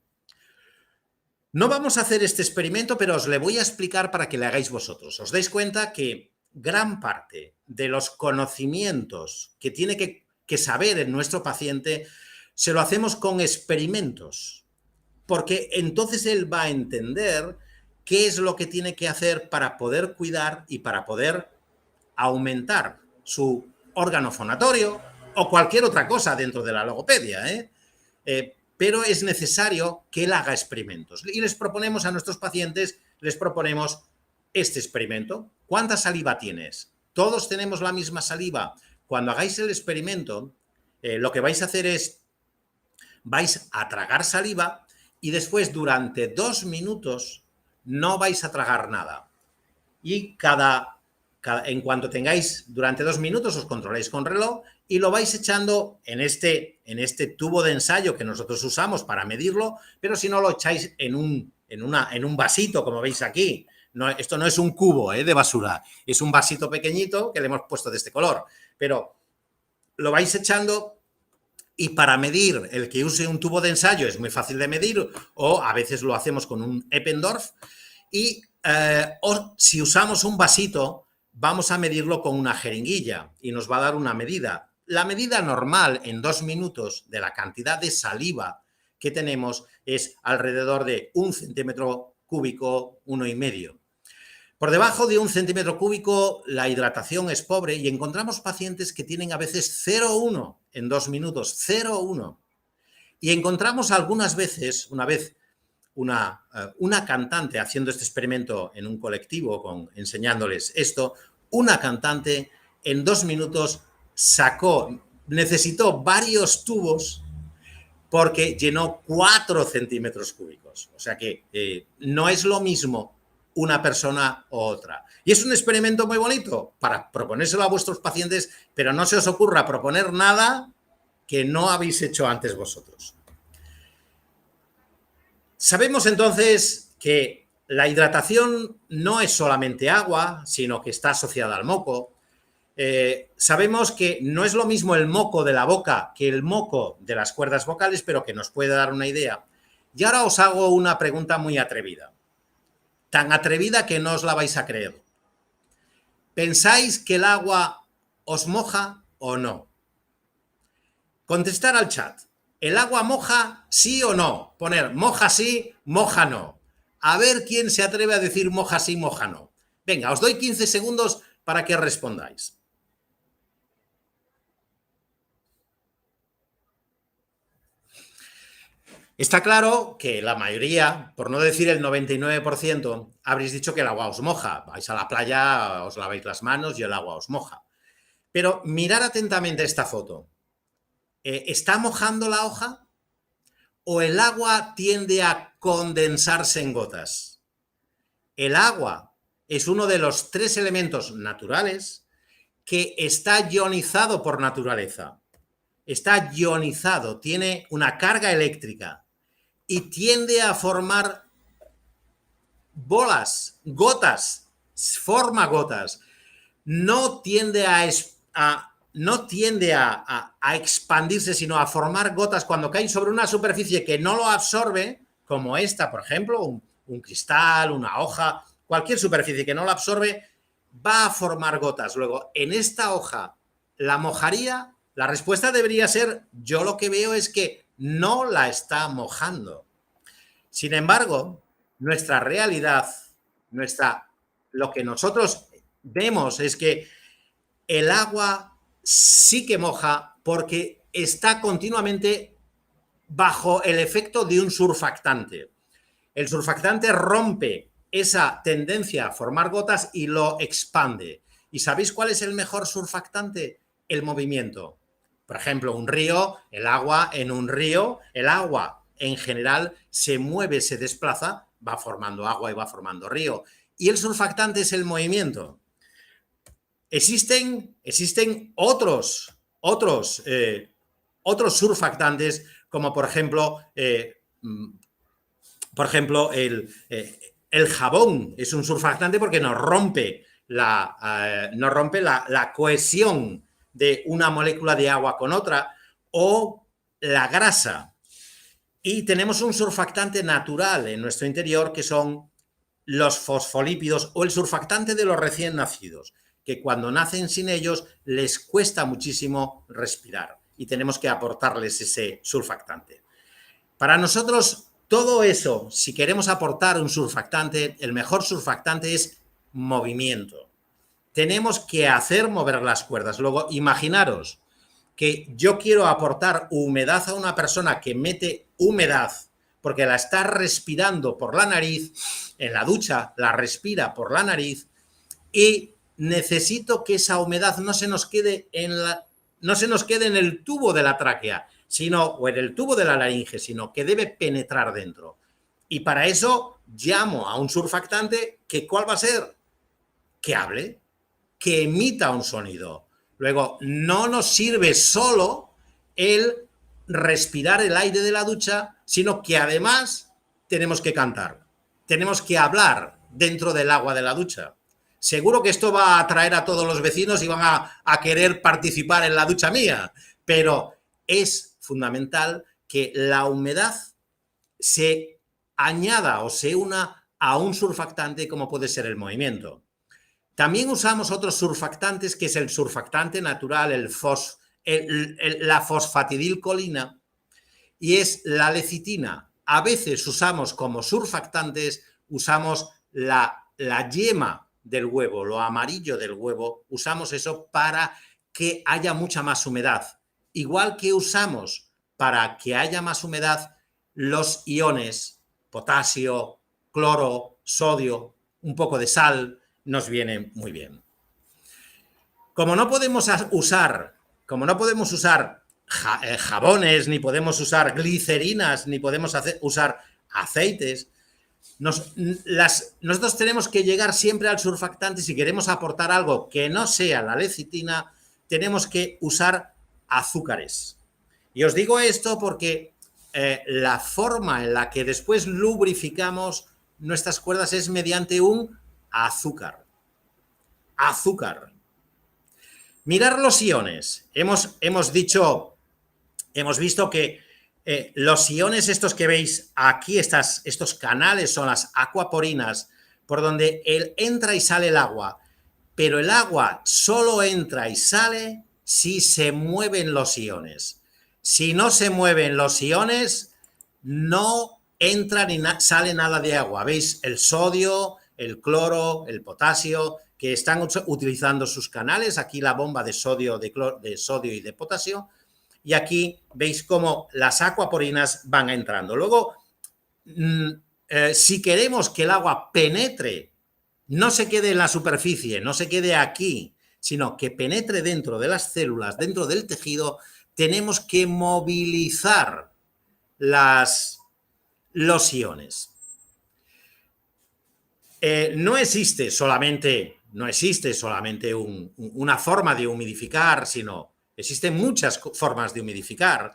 No vamos a hacer este experimento, pero os le voy a explicar para que le hagáis vosotros. Os dais cuenta que gran parte de los conocimientos que tiene que saber en nuestro paciente se lo hacemos con experimentos, porque entonces él va a entender qué es lo que tiene que hacer para poder cuidar y para poder aumentar su órgano fonatorio o cualquier otra cosa dentro de la logopedia. pero es necesario que él haga experimentos. Y les proponemos a nuestros pacientes, les proponemos este experimento. ¿Cuánta saliva tienes? Todos tenemos la misma saliva. Cuando hagáis el experimento, lo que vais a hacer es, vais a tragar saliva y después durante 2 minutos no vais a tragar nada. Y en cuanto tengáis durante 2 minutos os controláis con reloj y lo vais echando en este tubo de ensayo que nosotros usamos para medirlo, pero si no lo echáis en un vasito, como veis aquí. No, esto no es un cubo de basura, es un vasito pequeñito que le hemos puesto de este color, pero lo vais echando. Y para medir, el que use un tubo de ensayo es muy fácil de medir, o a veces lo hacemos con un Eppendorf. Y o si usamos un vasito, vamos a medirlo con una jeringuilla y nos va a dar una medida. La medida normal en 2 minutos de la cantidad de saliva que tenemos es alrededor de 1 centímetro cúbico, 1,5. Por debajo de 1 centímetro cúbico la hidratación es pobre y encontramos pacientes que tienen a veces 0,1 en 2 minutos, 0,1. Y encontramos algunas veces, una vez, una cantante haciendo este experimento en un colectivo, enseñándoles esto, una cantante en 2 minutos necesitó varios tubos porque llenó 4 centímetros cúbicos. O sea que no es lo mismo una persona u otra. Y es un experimento muy bonito para proponérselo a vuestros pacientes, pero no se os ocurra proponer nada que no habéis hecho antes vosotros. Sabemos entonces que la hidratación no es solamente agua, sino que está asociada al moco. Sabemos que no es lo mismo el moco de la boca que el moco de las cuerdas vocales, pero que nos puede dar una idea. Y ahora os hago una pregunta muy atrevida. Tan atrevida que no os la vais a creer. ¿Pensáis que el agua os moja o no? Contestar al chat. ¿El agua moja sí o no? Poner moja sí, moja no. A ver quién se atreve a decir moja sí, moja no. Venga, os doy 15 segundos para que respondáis. Está claro que la mayoría, por no decir el 99%, habréis dicho que el agua os moja. Vais a la playa, os laváis las manos y el agua os moja. Pero mirad atentamente esta foto. ¿Está mojando la hoja? ¿O el agua tiende a condensarse en gotas? El agua es uno de los 3 elementos naturales que está ionizado por naturaleza. Está ionizado, tiene una carga eléctrica y tiende a formar bolas, gotas, forma gotas. No tiende a expandirse, sino a formar gotas cuando caen sobre una superficie que no lo absorbe, como esta, por ejemplo, un cristal, una hoja, cualquier superficie que no lo absorbe, va a formar gotas. Luego, en esta hoja, ¿la mojaría? La respuesta debería ser, yo lo que veo es que no la está mojando. Sin embargo, nuestra realidad, lo que nosotros vemos es que el agua sí que moja porque está continuamente bajo el efecto de un surfactante. El surfactante rompe esa tendencia a formar gotas y lo expande. ¿Y sabéis cuál es el mejor surfactante? El movimiento. Por ejemplo, un río, el agua en un río, el agua en general se mueve, se desplaza, va formando agua y va formando río. Y el surfactante es el movimiento. Existen otros surfactantes, como por ejemplo el jabón es un surfactante porque nos rompe la cohesión de una molécula de agua con otra, o la grasa. Y tenemos un surfactante natural en nuestro interior que son los fosfolípidos o el surfactante de los recién nacidos, que cuando nacen sin ellos les cuesta muchísimo respirar y tenemos que aportarles ese surfactante. Para nosotros, todo eso, si queremos aportar un surfactante, el mejor surfactante es movimiento. Tenemos que hacer mover las cuerdas. Luego, imaginaros que yo quiero aportar humedad a una persona que mete humedad, porque la está respirando por la nariz, en la ducha la respira por la nariz y necesito que esa humedad no se nos quede en el tubo de la tráquea, o en el tubo de la laringe, sino que debe penetrar dentro. Y para eso llamo a un surfactante que ¿cuál va a ser? Que hable, que emita un sonido. Luego, no nos sirve solo el respirar el aire de la ducha, sino que además tenemos que cantar, tenemos que hablar dentro del agua de la ducha. Seguro que esto va a atraer a todos los vecinos y van a querer participar en la ducha mía, pero es fundamental que la humedad se añada o se una a un surfactante como puede ser el movimiento. También usamos otros surfactantes, que es el surfactante natural, la fosfatidilcolina, y es la lecitina. A veces usamos como surfactantes, usamos la yema del huevo, lo amarillo del huevo, usamos eso para que haya mucha más humedad. Igual que usamos para que haya más humedad los iones, potasio, cloro, sodio, un poco de sal, nos viene muy bien. Como no podemos usar jabones, ni podemos usar glicerinas, ni podemos usar aceites, nosotros tenemos que llegar siempre al surfactante. Si queremos aportar algo que no sea la lecitina, tenemos que usar azúcares. Y os digo esto porque la forma en la que después lubrificamos nuestras cuerdas es mediante un azúcar. Mirar los iones. Hemos visto que los iones estos que veis aquí, estos canales son las acuaporinas, por donde entra y sale el agua, pero el agua solo entra y sale si se mueven los iones. Si no se mueven los iones, no entra ni sale nada de agua. ¿Veis? El sodio, el cloro, el potasio, que están utilizando sus canales. Aquí la bomba de sodio, de sodio y de potasio. Y aquí veis cómo las acuaporinas van entrando. Luego, si queremos que el agua penetre, no se quede en la superficie, no se quede aquí, sino que penetre dentro de las células, dentro del tejido, tenemos que movilizar los iones. No existe solamente una forma de humidificar, sino existen muchas formas de humidificar.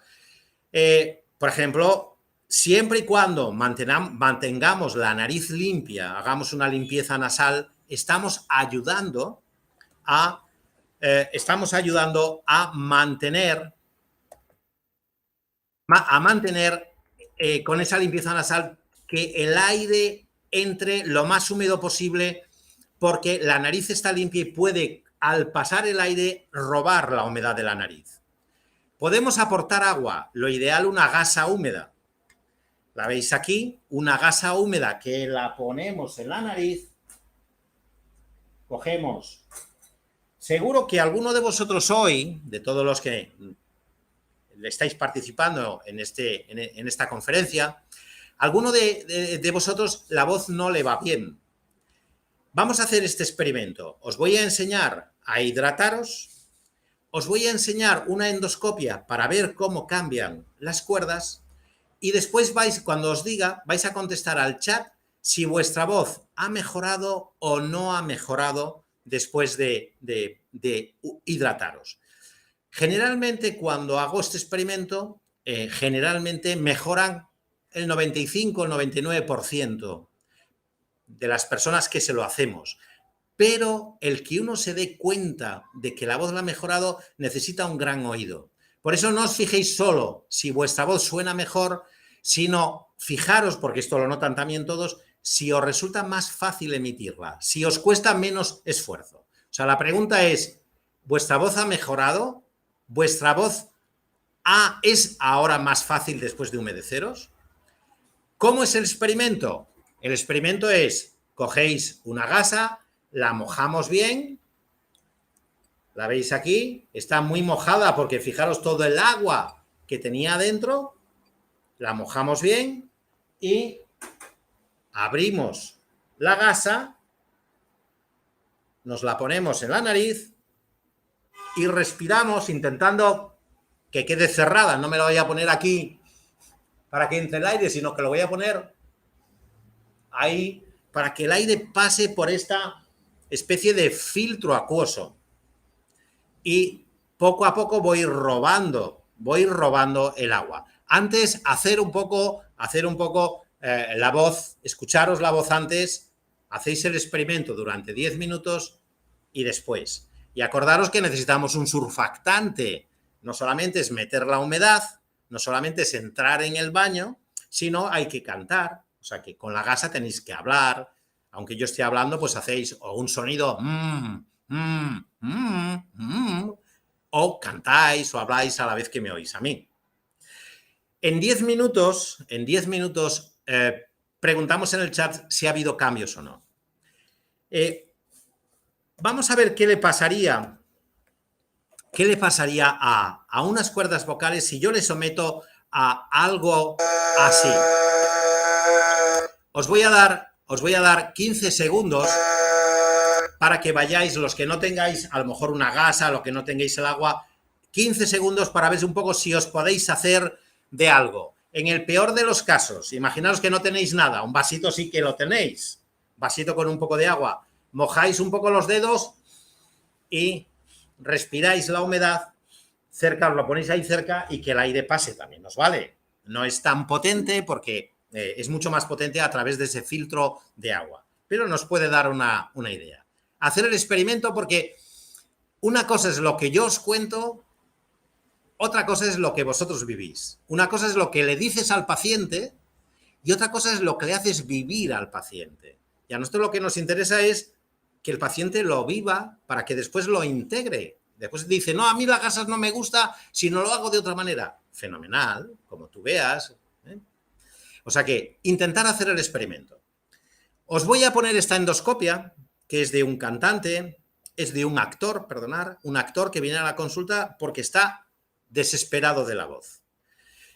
Por ejemplo, siempre y cuando mantengamos la nariz limpia, hagamos una limpieza nasal, estamos ayudando a mantener con esa limpieza nasal que el aire entre lo más húmedo posible, porque la nariz está limpia y puede, al pasar el aire, robar la humedad de la nariz. Podemos aportar agua, lo ideal una gasa húmeda. La veis aquí, una gasa húmeda que la ponemos en la nariz, cogemos. Seguro que alguno de vosotros hoy, de todos los que estáis participando en esta conferencia, alguno de vosotros la voz no le va bien. Vamos a hacer este experimento. Os voy a enseñar a hidrataros, os voy a enseñar una endoscopia para ver cómo cambian las cuerdas y después cuando os diga, vais a contestar al chat si vuestra voz ha mejorado o no ha mejorado después de hidrataros. Generalmente, cuando hago este experimento, generalmente mejoran el 95 o el 99% de las personas que se lo hacemos. Pero el que uno se dé cuenta de que la voz la ha mejorado necesita un gran oído. Por eso no os fijéis solo si vuestra voz suena mejor, sino fijaros, porque esto lo notan también todos, si os resulta más fácil emitirla, si os cuesta menos esfuerzo. O sea, la pregunta es, ¿vuestra voz ha mejorado? ¿Vuestra voz es ahora más fácil después de humedeceros? ¿Cómo es el experimento? El experimento es, cogéis una gasa, la mojamos bien, la veis aquí, está muy mojada porque fijaros todo el agua que tenía dentro, la mojamos bien y abrimos la gasa, nos la ponemos en la nariz y respiramos intentando que quede cerrada. No me la voy a poner aquí para que entre el aire, sino que lo voy a poner ahí para que el aire pase por esta especie de filtro acuoso. Y poco a poco voy robando el agua. Antes, hacer un poco la voz, escucharos la voz antes, hacéis el experimento durante 10 minutos y después. Y acordaros que necesitamos un surfactante. No solamente es meter la humedad, no solamente es entrar en el baño, sino hay que cantar. O sea que con la gasa tenéis que hablar. Aunque yo esté hablando, pues hacéis o un sonido o cantáis o habláis a la vez que me oís a mí. En 10 minutos, preguntamos en el chat si ha habido cambios o no. Vamos a ver qué le pasaría a unas cuerdas vocales si yo le someto a algo así. Os voy a dar 15 segundos para que vayáis, los que no tengáis a lo mejor una gasa, los que no tengáis el agua, 15 segundos para ver un poco si os podéis hacer de algo. En el peor de los casos, imaginaos que no tenéis nada, un vasito sí que lo tenéis, vasito con un poco de agua, mojáis un poco los dedos y respiráis la humedad cerca, os lo ponéis ahí cerca y que el aire pase también, ¿os vale? No es tan potente porque es mucho más potente a través de ese filtro de agua, pero nos puede dar una idea. Hacer el experimento porque una cosa es lo que yo os cuento, otra cosa es lo que vosotros vivís. Una cosa es lo que le dices al paciente y otra cosa es lo que le haces vivir al paciente. Y a nosotros lo que nos interesa es que el paciente lo viva para que después lo integre. Después dice, no, a mí las gasas no me gusta si no lo hago de otra manera. Fenomenal, como tú veas. O sea que intentar hacer el experimento. Os voy a poner esta endoscopia, que es de un cantante, es de un actor, un actor que viene a la consulta porque está desesperado de la voz.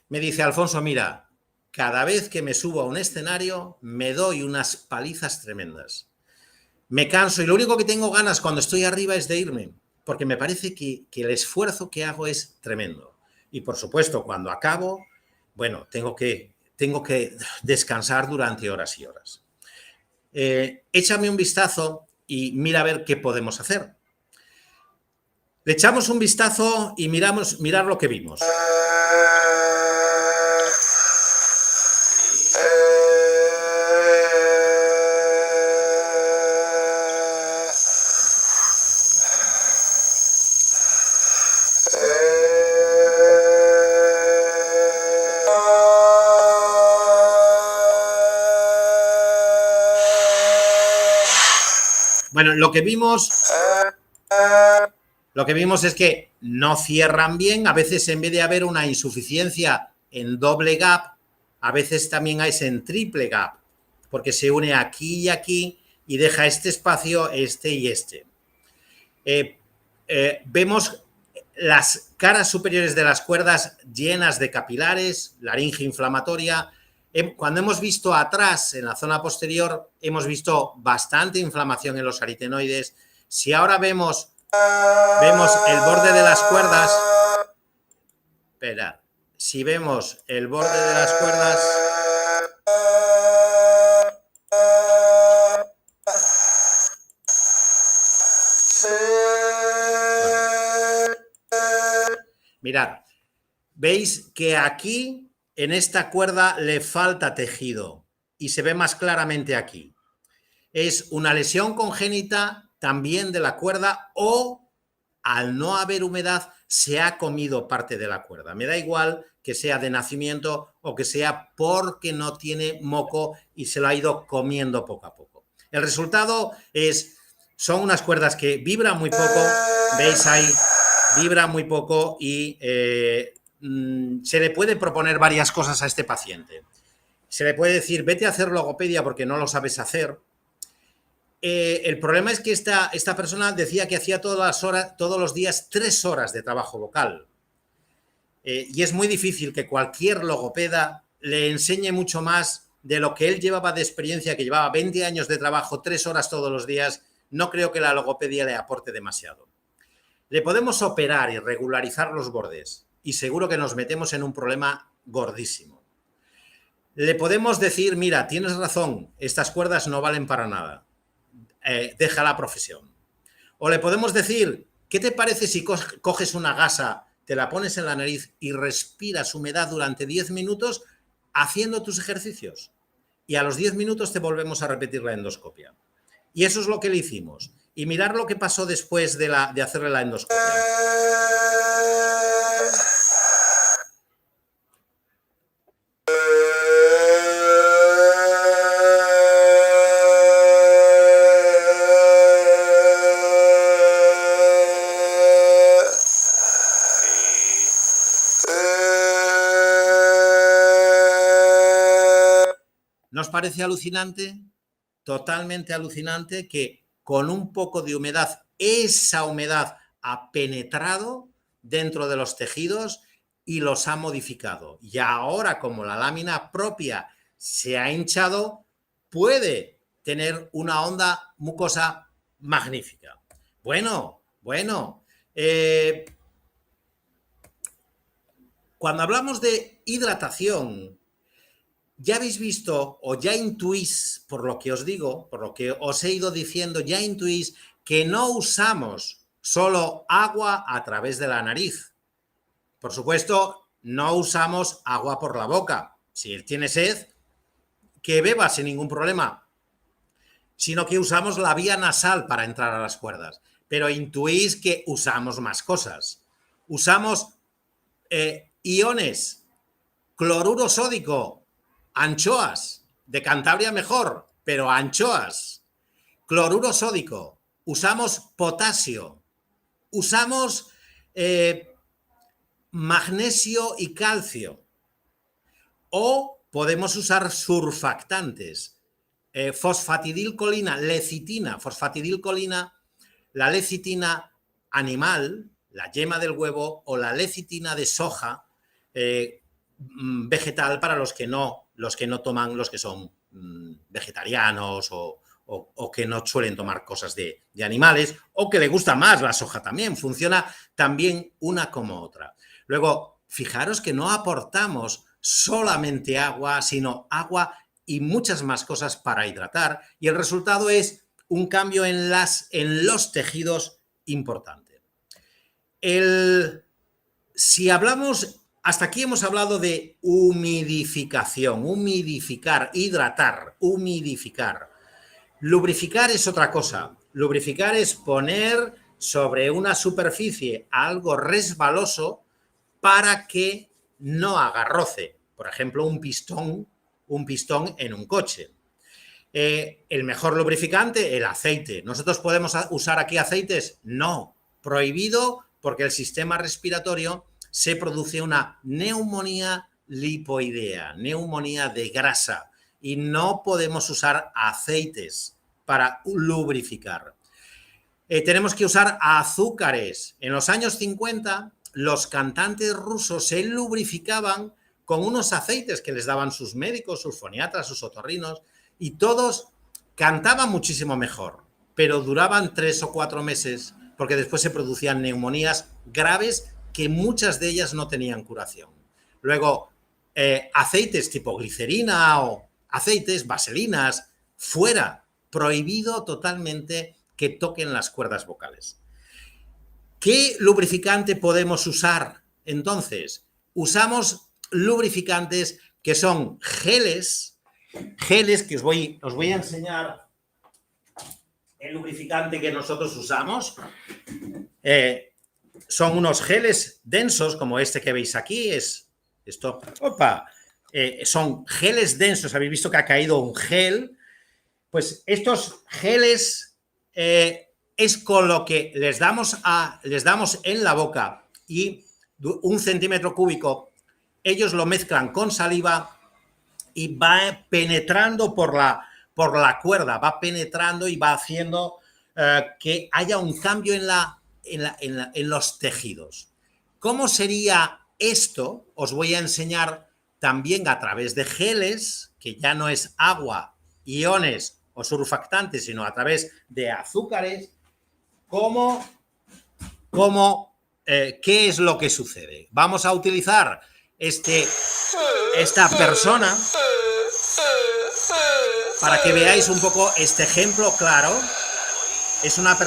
Me dice, Alfonso, mira, cada vez que me subo a un escenario me doy unas palizas tremendas. Me canso y lo único que tengo ganas cuando estoy arriba es de irme, porque me parece que el esfuerzo que hago es tremendo. Y por supuesto, cuando acabo, bueno, tengo que descansar durante horas y horas. Échame un vistazo y mira a ver qué podemos hacer. Le echamos un vistazo y mirar lo que vimos. Bueno, lo que vimos es que no cierran bien. A veces, en vez de haber una insuficiencia en doble gap, a veces también es en triple gap, porque se une aquí y aquí y deja este espacio, este y este. Vemos las caras superiores de las cuerdas llenas de capilares, laringe inflamatoria. Cuando hemos visto atrás, en la zona posterior, hemos visto bastante inflamación en los aritenoides. Si ahora vemos el borde de las cuerdas, esperad, si vemos el borde de las cuerdas, mirad, veis que aquí en esta cuerda le falta tejido y se ve más claramente aquí. Es una lesión congénita también de la cuerda o, al no haber humedad, se ha comido parte de la cuerda. Me da igual que sea de nacimiento o que sea porque no tiene moco y se lo ha ido comiendo poco a poco. El resultado son unas cuerdas que vibran muy poco, veis ahí, vibran muy poco y se le puede proponer varias cosas a este paciente. Se le puede decir, vete a hacer logopedia porque no lo sabes hacer. El problema es que esta persona decía que hacía todos los días 3 horas de trabajo vocal. Y es muy difícil que cualquier logopeda le enseñe mucho más de lo que él llevaba de experiencia, que llevaba 20 años de trabajo, 3 horas todos los días, no creo que la logopedia le aporte demasiado. Le podemos operar y regularizar los bordes y seguro que nos metemos en un problema gordísimo. Le podemos decir, mira, tienes razón, estas cuerdas no valen para nada, deja la profesión. O le podemos decir, ¿qué te parece si coges una gasa, te la pones en la nariz y respiras humedad durante 10 minutos haciendo tus ejercicios? Y a los 10 minutos te volvemos a repetir la endoscopia. Y eso es lo que le hicimos. Y mirar lo que pasó después de hacerle la endoscopia. ¿Nos parece alucinante? Totalmente alucinante que con un poco de humedad, esa humedad ha penetrado dentro de los tejidos y los ha modificado. Y ahora, como la lámina propia se ha hinchado, puede tener una onda mucosa magnífica. Bueno. Cuando hablamos de hidratación, ya habéis visto o ya intuís, por lo que os digo, por lo que os he ido diciendo, ya intuís que no usamos solo agua a través de la nariz. Por supuesto, no usamos agua por la boca. Si él tiene sed, que beba sin ningún problema. Sino que usamos la vía nasal para entrar a las cuerdas. Pero intuís que usamos más cosas. Usamos iones, cloruro sódico, anchoas, de Cantabria mejor, pero anchoas, cloruro sódico, usamos potasio, usamos magnesio y calcio, o podemos usar surfactantes, fosfatidilcolina, lecitina, fosfatidilcolina, la lecitina animal, la yema del huevo, o la lecitina de soja vegetal para los que no toman, los que son vegetarianos o que no suelen tomar cosas de animales, o que le gusta más la soja también. Funciona también una como otra. Luego, fijaros que no aportamos solamente agua, sino agua y muchas más cosas para hidratar, y el resultado es un cambio en los tejidos importante. Si hablamos... Hasta aquí hemos hablado de humidificación, humidificar, hidratar, humidificar. Lubrificar es otra cosa. Lubrificar es poner sobre una superficie algo resbaloso para que no haga roce. Por ejemplo, un pistón en un coche. El mejor lubrificante, el aceite. ¿Nosotros podemos usar aquí aceites? No, prohibido, porque el sistema respiratorio se produce una neumonía lipoidea, neumonía de grasa, y no podemos usar aceites para lubrificar. Tenemos que usar azúcares. En los años 50, los cantantes rusos se lubrificaban con unos aceites que les daban sus médicos, sus foniatras, sus otorrinos, y todos cantaban muchísimo mejor, pero duraban 3 o 4 meses, porque después se producían neumonías graves que muchas de ellas no tenían curación. Luego, aceites tipo glicerina o aceites, vaselinas, fuera, prohibido totalmente que toquen las cuerdas vocales. ¿Qué lubrificante podemos usar? Entonces, usamos lubrificantes que son geles que os voy a enseñar el lubricante que nosotros usamos. Son unos geles densos, como este que veis aquí. Son geles densos. Habéis visto que ha caído un gel. Pues estos geles es con lo que les damos en la boca, y 1 centímetro cúbico, ellos lo mezclan con saliva y va penetrando por la cuerda, va penetrando y va haciendo que haya un cambio en los tejidos. ¿Cómo sería esto? Os voy a enseñar también a través de geles, que ya no es agua, iones o surfactantes, sino a través de azúcares. ¿Qué es lo que sucede? Vamos a utilizar esta persona para que veáis un poco este ejemplo claro. Es una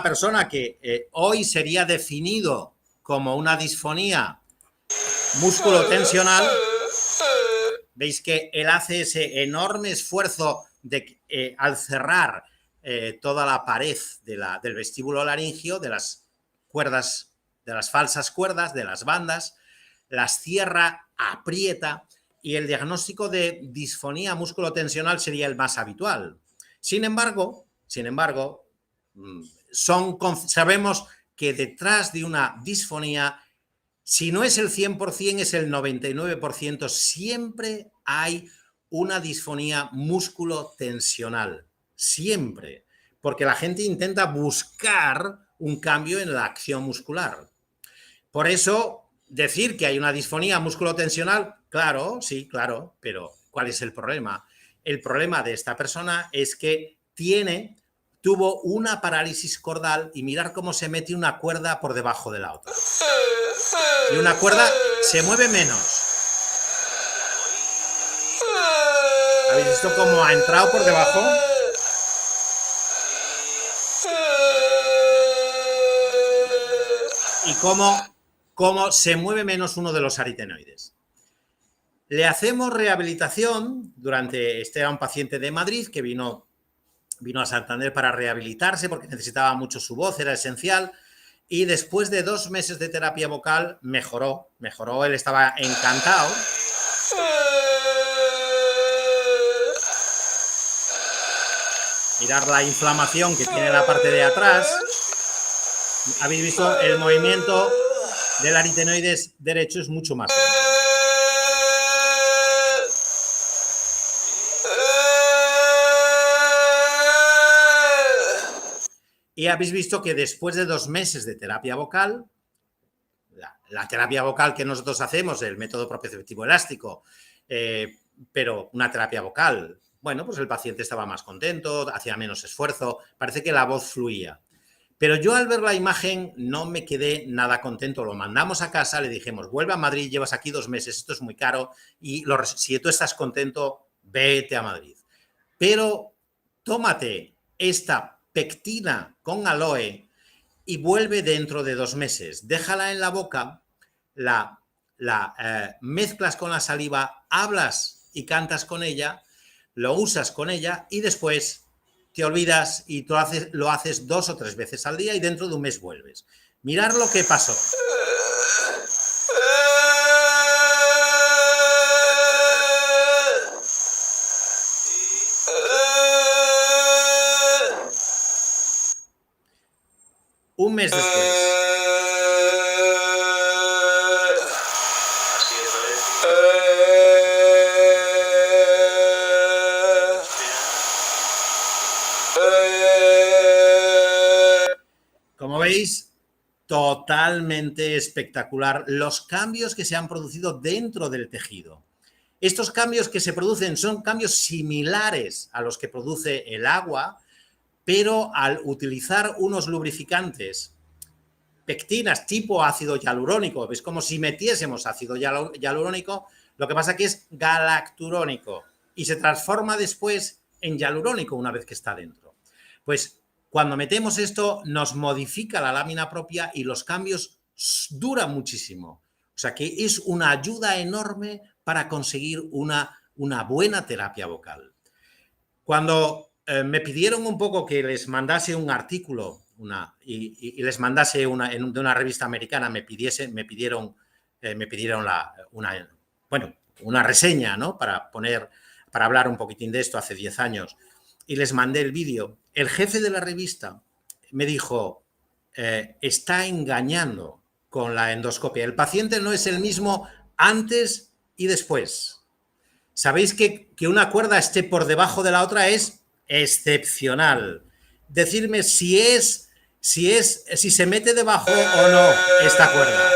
persona que hoy sería definido como una disfonía músculo-tensional. Veis que él hace ese enorme esfuerzo al cerrar toda la pared del vestíbulo laringio, de las cuerdas, de las falsas cuerdas, de las bandas, las cierra, aprieta, y el diagnóstico de disfonía músculo-tensional sería el más habitual. Sin embargo, sabemos que detrás de una disfonía, si no es el 100%, es el 99%, siempre hay una disfonía músculo-tensional. Siempre. Porque la gente intenta buscar un cambio en la acción muscular. Por eso, decir que hay una disfonía músculo-tensional, claro, sí, claro, pero ¿cuál es el problema? El problema de esta persona es que tuvo una parálisis cordal, y mirar cómo se mete una cuerda por debajo de la otra. Y una cuerda se mueve menos. ¿Habéis visto cómo ha entrado por debajo? Y cómo se mueve menos uno de los aritenoides. Le hacemos rehabilitación. Este era un paciente de Madrid que vino a Santander para rehabilitarse porque necesitaba mucho su voz, era esencial. Y después de 2 meses de terapia vocal mejoró, él estaba encantado. Mirad la inflamación que tiene la parte de atrás. Habéis visto, el movimiento del aritenoides derecho es mucho más lento. Y habéis visto que después de 2 meses de terapia vocal, la terapia vocal que nosotros hacemos, el método propioceptivo elástico, pero una terapia vocal, bueno, pues el paciente estaba más contento, hacía menos esfuerzo, parece que la voz fluía. Pero yo, al ver la imagen, no me quedé nada contento. Lo mandamos a casa, le dijimos: vuelve a Madrid, llevas aquí 2 meses, esto es muy caro, y si tú estás contento, vete a Madrid. Pero tómate esta pectina con aloe y vuelve dentro de 2 meses. Déjala en la boca, la mezclas con la saliva, hablas y cantas con ella, lo usas con ella, y después te olvidas y lo haces 2 o 3 veces al día, y dentro de 1 mes vuelves. Mirad lo que pasó. Un mes después. Como veis, totalmente espectacular los cambios que se han producido dentro del tejido. Estos cambios que se producen son cambios similares a los que produce el agua, pero al utilizar unos lubrificantes, pectinas tipo ácido hialurónico, es como si metiésemos ácido hialurónico, lo que pasa que es galacturónico y se transforma después en hialurónico una vez que está dentro. Pues cuando metemos esto, nos modifica la lámina propia y los cambios duran muchísimo. O sea que es una ayuda enorme para conseguir una buena terapia vocal. Cuando me pidieron un poco que les mandase un artículo y les mandase de una revista americana, me pidieron una reseña, ¿no? para hablar un poquitín de esto hace 10 años, y les mandé el vídeo. El jefe de la revista me dijo: está engañando con la endoscopia. El paciente no es el mismo antes y después. Sabéis que una cuerda esté por debajo de la otra es excepcional. Decidme si se mete debajo o no esta cuerda.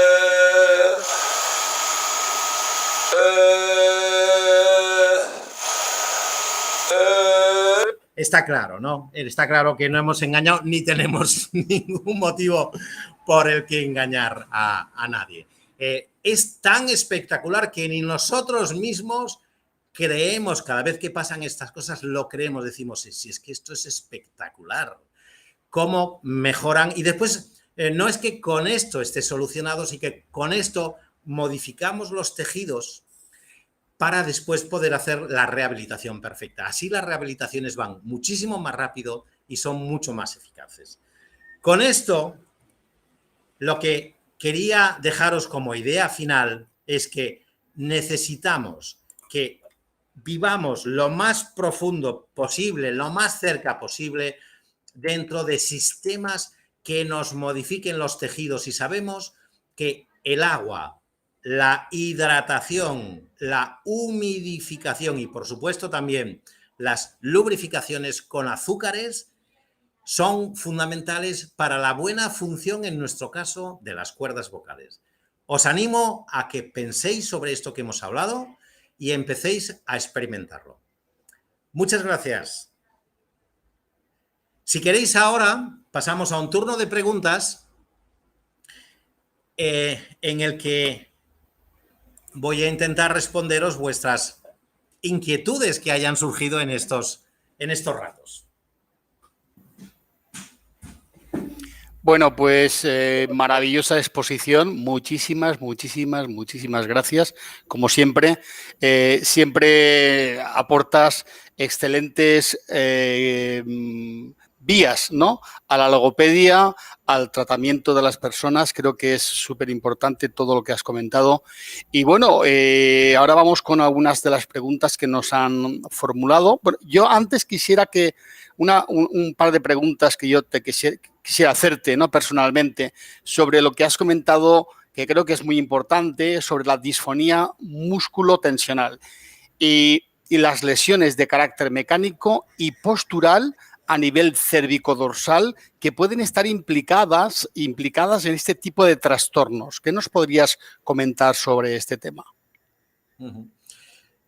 Está claro, ¿no? Está claro que no hemos engañado ni tenemos ningún motivo por el que engañar a nadie. Es tan espectacular que ni nosotros mismos creemos, cada vez que pasan estas cosas, lo creemos, decimos, si es que esto es espectacular, cómo mejoran. Y después, no es que con esto esté solucionado, sino que con esto modificamos los tejidos para después poder hacer la rehabilitación perfecta. Así las rehabilitaciones van muchísimo más rápido y son mucho más eficaces. Con esto, lo que quería dejaros como idea final es que necesitamos que vivamos lo más profundo posible, lo más cerca posible, dentro de sistemas que nos modifiquen los tejidos. Y sabemos que el agua, la hidratación, la humidificación y, por supuesto, también las lubrificaciones con azúcares son fundamentales para la buena función, en nuestro caso, de las cuerdas vocales. Os animo a que penséis sobre esto que hemos hablado y empecéis a experimentarlo. Muchas gracias. Si queréis, ahora pasamos a un turno de preguntas en el que voy a intentar responderos vuestras inquietudes que hayan surgido en estos ratos. Bueno, pues maravillosa exposición. Muchísimas gracias. Como siempre, siempre aportas excelentes vías, ¿no?, a la logopedia, al tratamiento de las personas. Creo que es súper importante todo lo que has comentado. Y bueno, ahora vamos con algunas de las preguntas que nos han formulado. Bueno, yo antes quisiera que un par de preguntas que yo te quisiera hacerte, ¿no?, personalmente, sobre lo que has comentado, que creo que es muy importante, sobre la disfonía músculo-tensional y las lesiones de carácter mecánico y postural a nivel cérvico-dorsal que pueden estar implicadas en este tipo de trastornos. ¿Qué nos podrías comentar sobre este tema?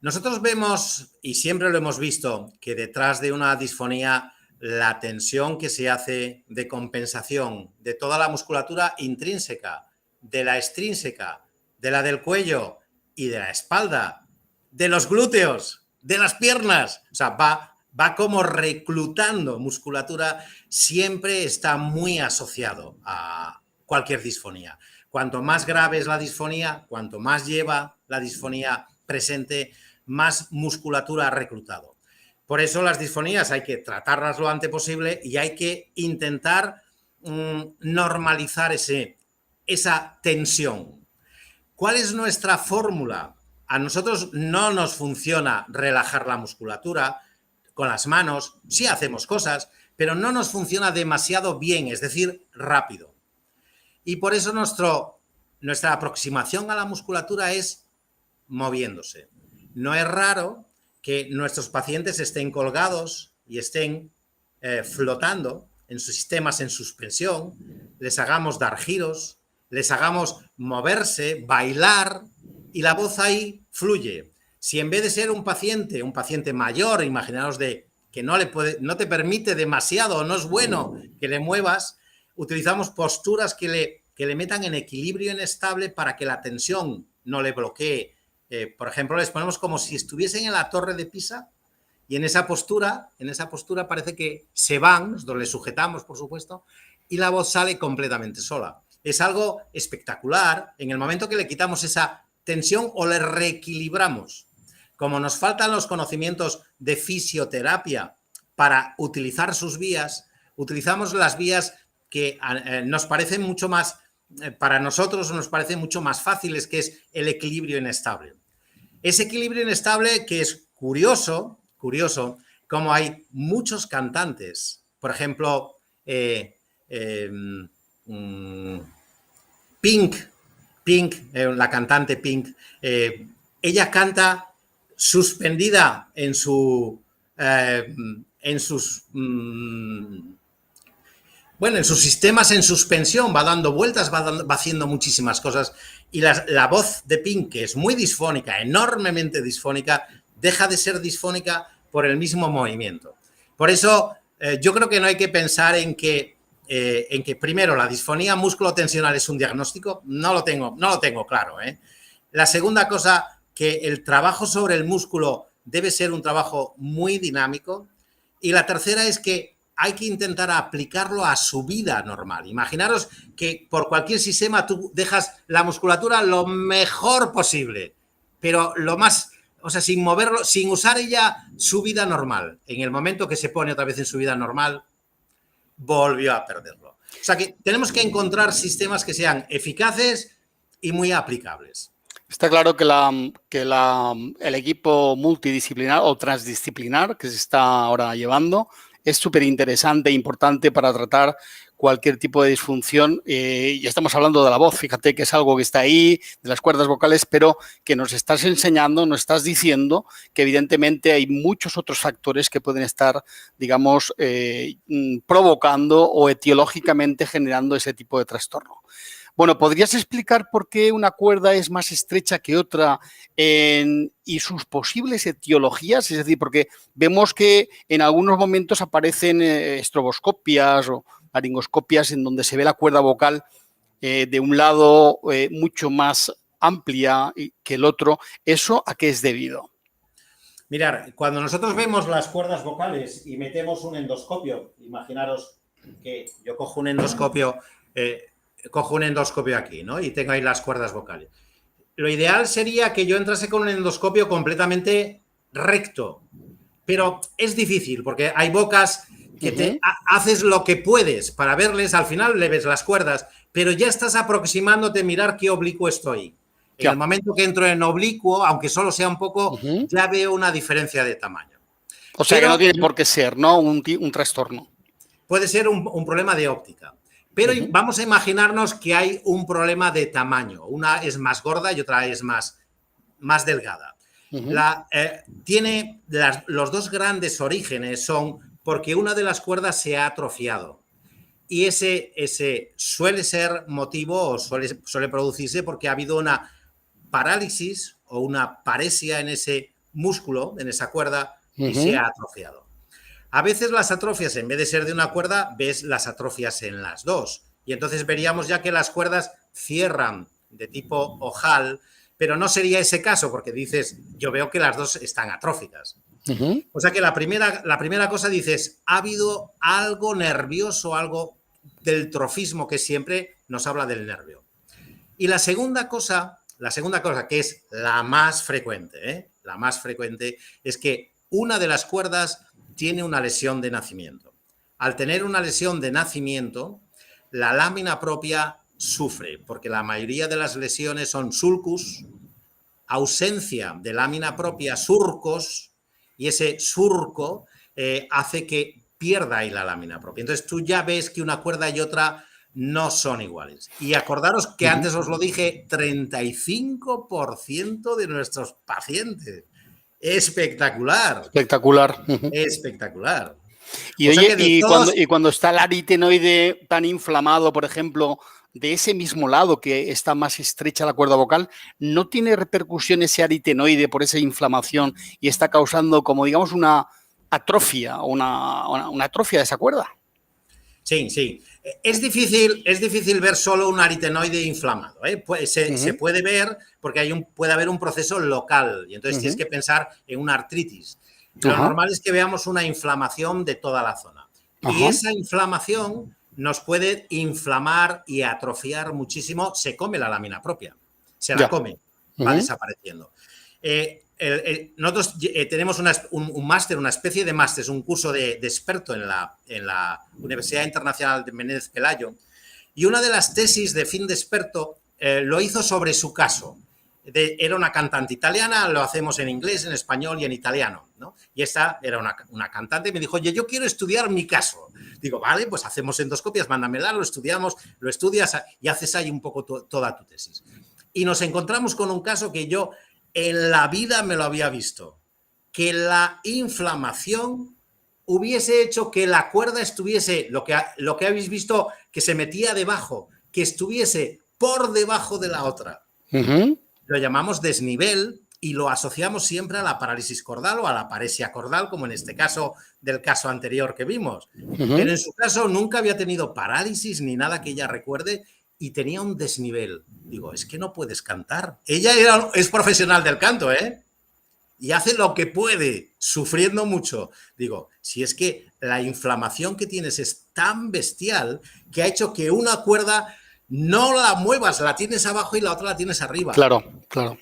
Nosotros vemos, y siempre lo hemos visto, que detrás de una disfonía, la tensión que se hace de compensación de toda la musculatura intrínseca, de la extrínseca, de la del cuello y de la espalda, de los glúteos, de las piernas, o sea, va como reclutando musculatura, siempre está muy asociado a cualquier disfonía. Cuanto más grave es la disfonía, cuanto más lleva la disfonía presente, más musculatura ha reclutado. Por eso las disfonías hay que tratarlas lo antes posible y hay que intentar normalizar esa tensión. ¿Cuál es nuestra fórmula? A nosotros no nos funciona relajar la musculatura con las manos, sí hacemos cosas, pero no nos funciona demasiado bien, es decir, rápido. Y por eso nuestra aproximación a la musculatura es moviéndose. No es raro que nuestros pacientes estén colgados y estén flotando en sus sistemas en suspensión, les hagamos dar giros, les hagamos moverse, bailar, y la voz ahí fluye. Si en vez de ser un paciente mayor, imaginaos que no te permite demasiado, no es bueno que le muevas, utilizamos posturas que le metan en equilibrio inestable para que la tensión no le bloquee. Por ejemplo, les ponemos como si estuviesen en la Torre de Pisa y en esa postura parece que se van, nosotros le sujetamos, por supuesto, y la voz sale completamente sola. Es algo espectacular en el momento que le quitamos esa tensión o le reequilibramos. Como nos faltan los conocimientos de fisioterapia para utilizar sus vías, utilizamos las vías que nos parecen mucho más, para nosotros nos parecen mucho más fáciles, que es el equilibrio inestable. Ese equilibrio inestable que es curioso, como hay muchos cantantes, por ejemplo, Pink, la cantante Pink, ella canta suspendida en sus Bueno, en sus sistemas en suspensión, va dando vueltas, va haciendo muchísimas cosas. Y la voz de Pink, que es muy disfónica, enormemente disfónica, deja de ser disfónica por el mismo movimiento. Por eso, yo creo que no hay que pensar en que primero, la disfonía músculo-tensional es un diagnóstico. No lo tengo claro. La segunda cosa, que el trabajo sobre el músculo debe ser un trabajo muy dinámico. Y la tercera es que hay que intentar aplicarlo a su vida normal. Imaginaros que por cualquier sistema tú dejas la musculatura lo mejor posible, pero lo más, o sea, sin moverlo, sin usar ella su vida normal. En el momento que se pone otra vez en su vida normal, volvió a perderlo. O sea que tenemos que encontrar sistemas que sean eficaces y muy aplicables. Está claro que el equipo multidisciplinar o transdisciplinar que se está ahora llevando es súper interesante e importante para tratar cualquier tipo de disfunción. Ya estamos hablando de la voz, fíjate que es algo que está ahí, de las cuerdas vocales, pero que nos estás enseñando, nos estás diciendo que evidentemente hay muchos otros factores que pueden estar, digamos, provocando o etiológicamente generando ese tipo de trastorno. Bueno, ¿podrías explicar por qué una cuerda es más estrecha que otra y sus posibles etiologías? Es decir, porque vemos que en algunos momentos aparecen estroboscopias o laringoscopias en donde se ve la cuerda vocal de un lado mucho más amplia que el otro. ¿Eso a qué es debido? Mirad, cuando nosotros vemos las cuerdas vocales y metemos un endoscopio, imaginaros que yo cojo un endoscopio aquí, ¿no? Y tengo ahí las cuerdas vocales. Lo ideal sería que yo entrase con un endoscopio completamente recto, pero es difícil porque hay bocas que haces lo que puedes para verles, al final le ves las cuerdas, pero ya estás aproximándote a mirar qué oblicuo estoy. En el momento que entro en oblicuo, aunque solo sea un poco, ya veo una diferencia de tamaño. O sea, que no tiene por qué ser, ¿no? Un trastorno. Puede ser un problema de óptica. Pero vamos a imaginarnos que hay un problema de tamaño. Una es más gorda y otra es más delgada. Los dos grandes orígenes son porque una de las cuerdas se ha atrofiado. Y ese suele ser motivo o suele producirse porque ha habido una parálisis o una paresia en ese músculo, en esa cuerda, y se ha atrofiado. A veces las atrofias, en vez de ser de una cuerda, ves las atrofias en las dos. Y entonces veríamos ya que las cuerdas cierran de tipo ojal, pero no sería ese caso porque dices, yo veo que las dos están atróficas. O sea que la primera cosa dices, ha habido algo nervioso, algo del trofismo que siempre nos habla del nervio. Y la segunda cosa que es la más frecuente, es que una de las cuerdas tiene una lesión de nacimiento. Al tener una lesión de nacimiento, la lámina propia sufre, porque la mayoría de las lesiones son sulcus, ausencia de lámina propia, surcos, y ese surco hace que pierda ahí la lámina propia. Entonces tú ya ves que una cuerda y otra no son iguales. Y acordaros que antes os lo dije, 35% de nuestros pacientes. Espectacular. Espectacular. Espectacular. Y oye, cuando está el aritenoide tan inflamado, por ejemplo, de ese mismo lado que está más estrecha la cuerda vocal, ¿no tiene repercusión ese aritenoide por esa inflamación y está causando, como digamos, una atrofia o una atrofia de esa cuerda? Sí, sí. Es difícil ver solo un aritenoide inflamado. Se puede ver porque puede haber un proceso local y entonces tienes que pensar en una artritis. Lo normal es que veamos una inflamación de toda la zona. Y esa inflamación nos puede inflamar y atrofiar muchísimo. Se come la lámina propia. Se la come. Va desapareciendo. Nosotros tenemos un máster, una especie de máster, un curso de experto en la Universidad Internacional de Menéndez Pelayo, y una de las tesis de fin de experto lo hizo sobre su caso. Era una cantante italiana, lo hacemos en inglés, en español y en italiano, ¿no? Y esta era una cantante y me dijo, oye, yo quiero estudiar mi caso. Digo, vale, pues hacemos endoscopias, mándamela, lo estudias y haces ahí un poco toda tu tesis. Y nos encontramos con un caso que yo en la vida me lo había visto, que la inflamación hubiese hecho que la cuerda estuviese, lo que habéis visto, que se metía debajo, que estuviese por debajo de la otra. Lo llamamos desnivel y lo asociamos siempre a la parálisis cordal o a la paresia cordal, como en este caso del caso anterior que vimos. Pero en su caso nunca había tenido parálisis ni nada que ella recuerde y tenía un desnivel. Digo, es que no puedes cantar. Ella es profesional del canto, ¿eh? Y hace lo que puede, sufriendo mucho. Digo, si es que la inflamación que tienes es tan bestial que ha hecho que una cuerda no la muevas, la tienes abajo y la otra la tienes arriba. Claro, claro.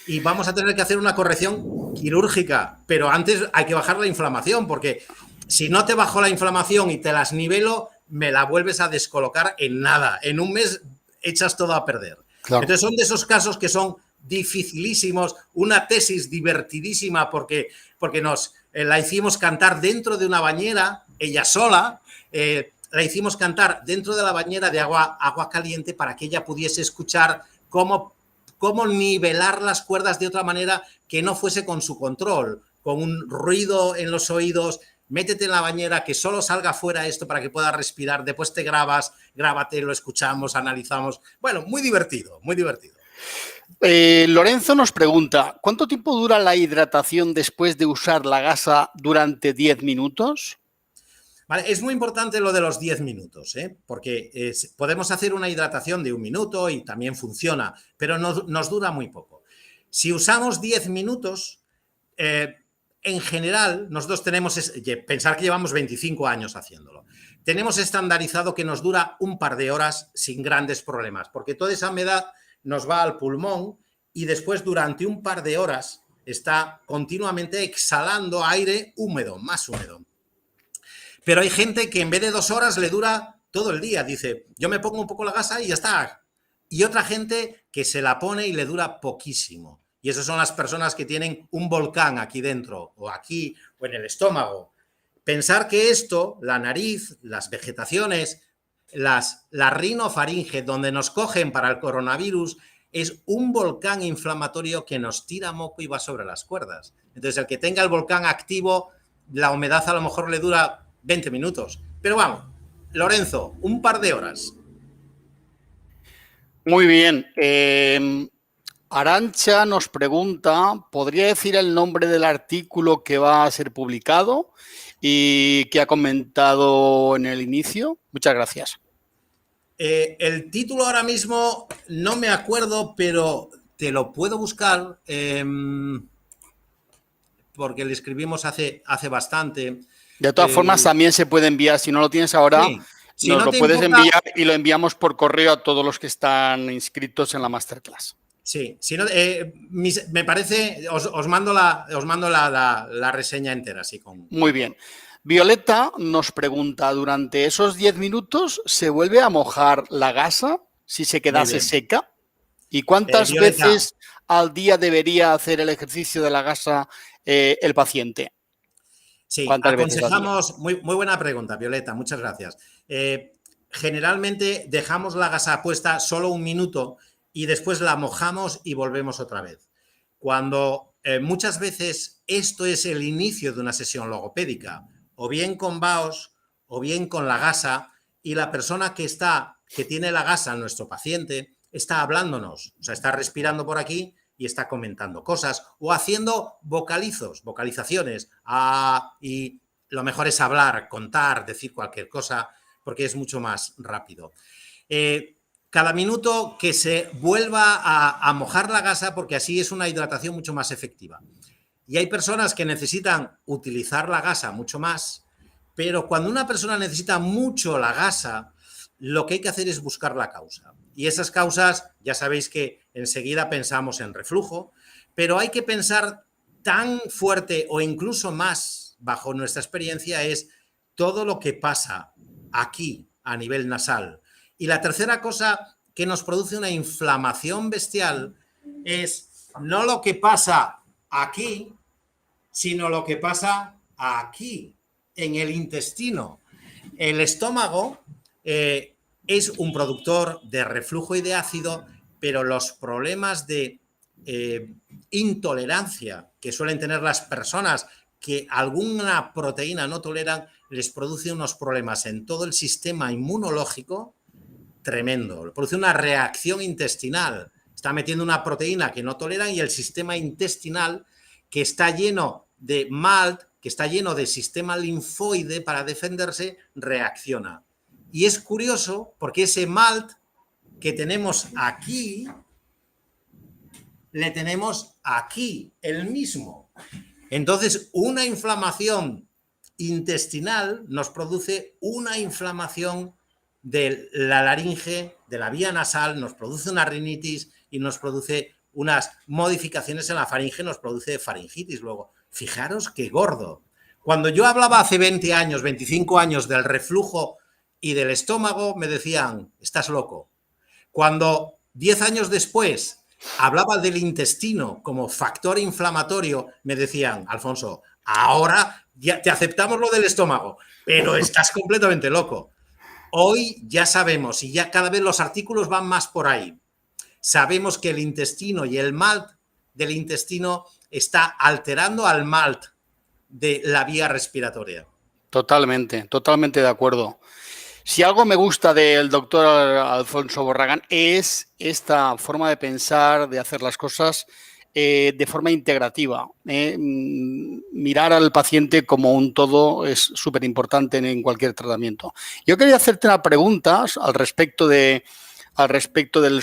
Y vamos a tener que hacer una corrección quirúrgica, pero antes hay que bajar la inflamación, porque si no te bajo la inflamación y te las nivelo, me la vuelves a descolocar en nada. En un mes echas todo a perder. Claro. Entonces son de esos casos que son dificilísimos, una tesis divertidísima porque nos la hicimos cantar dentro de una bañera, ella sola, la hicimos cantar dentro de la bañera de agua caliente para que ella pudiese escuchar cómo nivelar las cuerdas de otra manera que no fuese con su control, con un ruido en los oídos. Métete en la bañera, que solo salga fuera esto para que puedas respirar, después te grábate, lo escuchamos, analizamos. Bueno, muy divertido, muy divertido. Lorenzo nos pregunta, ¿cuánto tiempo dura la hidratación después de usar la gasa durante 10 minutos? Vale, es muy importante lo de los 10 minutos, porque podemos hacer una hidratación de 1 minuto y también funciona, pero nos dura muy poco. Si usamos 10 minutos, en general, nosotros tenemos, pensar que llevamos 25 años haciéndolo, tenemos estandarizado que nos dura un par de horas sin grandes problemas, porque toda esa humedad nos va al pulmón y después durante un par de horas está continuamente exhalando aire húmedo, más húmedo. Pero hay gente que en vez de 2 horas le dura todo el día. Dice, yo me pongo un poco la gasa y ya está. Y otra gente que se la pone y le dura poquísimo. Y esas son las personas que tienen un volcán aquí dentro, o aquí, o en el estómago. Pensar que esto, la nariz, las vegetaciones, la rinofaringe, donde nos cogen para el coronavirus, es un volcán inflamatorio que nos tira moco y va sobre las cuerdas. Entonces, el que tenga el volcán activo, la humedad a lo mejor le dura 20 minutos. Pero vamos, Lorenzo, un par de horas. Muy bien. Arantxa nos pregunta, ¿podría decir el nombre del artículo que va a ser publicado y que ha comentado en el inicio? Muchas gracias. El título ahora mismo no me acuerdo, pero te lo puedo buscar porque le escribimos hace bastante. De todas formas, también se puede enviar, si no lo tienes ahora, sí. Si nos lo puedes enviar y lo enviamos por correo a todos los que están inscritos en la masterclass. Sí, si no, me parece, os mando la reseña entera. Así con... Muy bien. Violeta nos pregunta, ¿durante esos 10 minutos se vuelve a mojar la gasa si se quedase seca? ¿Y cuántas veces al día debería hacer el ejercicio de la gasa el paciente? Sí, aconsejamos, muy buena pregunta, Violeta, muchas gracias. Generalmente dejamos la gasa puesta solo 1 minuto y después la mojamos y volvemos otra vez. Cuando muchas veces esto es el inicio de una sesión logopédica, o bien con vaos, o bien con la gasa, y la persona que tiene la gasa, nuestro paciente, está hablándonos, o sea, está respirando por aquí y está comentando cosas, o haciendo vocalizaciones, y lo mejor es hablar, contar, decir cualquier cosa, porque es mucho más rápido. Cada minuto que se vuelva a mojar la gasa, porque así es una hidratación mucho más efectiva. Y hay personas que necesitan utilizar la gasa mucho más, pero cuando una persona necesita mucho la gasa, lo que hay que hacer es buscar la causa. Y esas causas, ya sabéis que enseguida pensamos en reflujo, pero hay que pensar tan fuerte o incluso más, bajo nuestra experiencia, es todo lo que pasa aquí a nivel nasal. Y la tercera cosa que nos produce una inflamación bestial es no lo que pasa aquí, sino lo que pasa aquí, en el intestino. El estómago es un productor de reflujo y de ácido, pero los problemas de intolerancia que suelen tener las personas que alguna proteína no toleran, les produce unos problemas en todo el sistema inmunológico tremendo. Produce una reacción intestinal. Está metiendo una proteína que no toleran y el sistema intestinal, que está lleno de malt, que está lleno de sistema linfoide para defenderse, reacciona. Y es curioso porque ese malt que tenemos aquí, le tenemos aquí, el mismo. Entonces, una inflamación intestinal nos produce una inflamación de la laringe, de la vía nasal, nos produce una rinitis y nos produce unas modificaciones en la faringe, nos produce faringitis. Luego, fijaros qué gordo. Cuando yo hablaba hace 20 años, 25 años del reflujo y del estómago, me decían, estás loco. Cuando 10 años después hablaba del intestino como factor inflamatorio, me decían, Alfonso, ahora ya te aceptamos lo del estómago, pero estás completamente loco. Hoy ya sabemos, y ya cada vez los artículos van más por ahí, sabemos que el intestino y el malt del intestino está alterando al malt de la vía respiratoria. Totalmente, totalmente de acuerdo. Si algo me gusta del doctor Alfonso Borragán es esta forma de pensar, de hacer las cosas de forma integrativa. Mirar al paciente como un todo es súper importante en cualquier tratamiento. Yo quería hacerte una pregunta al respecto del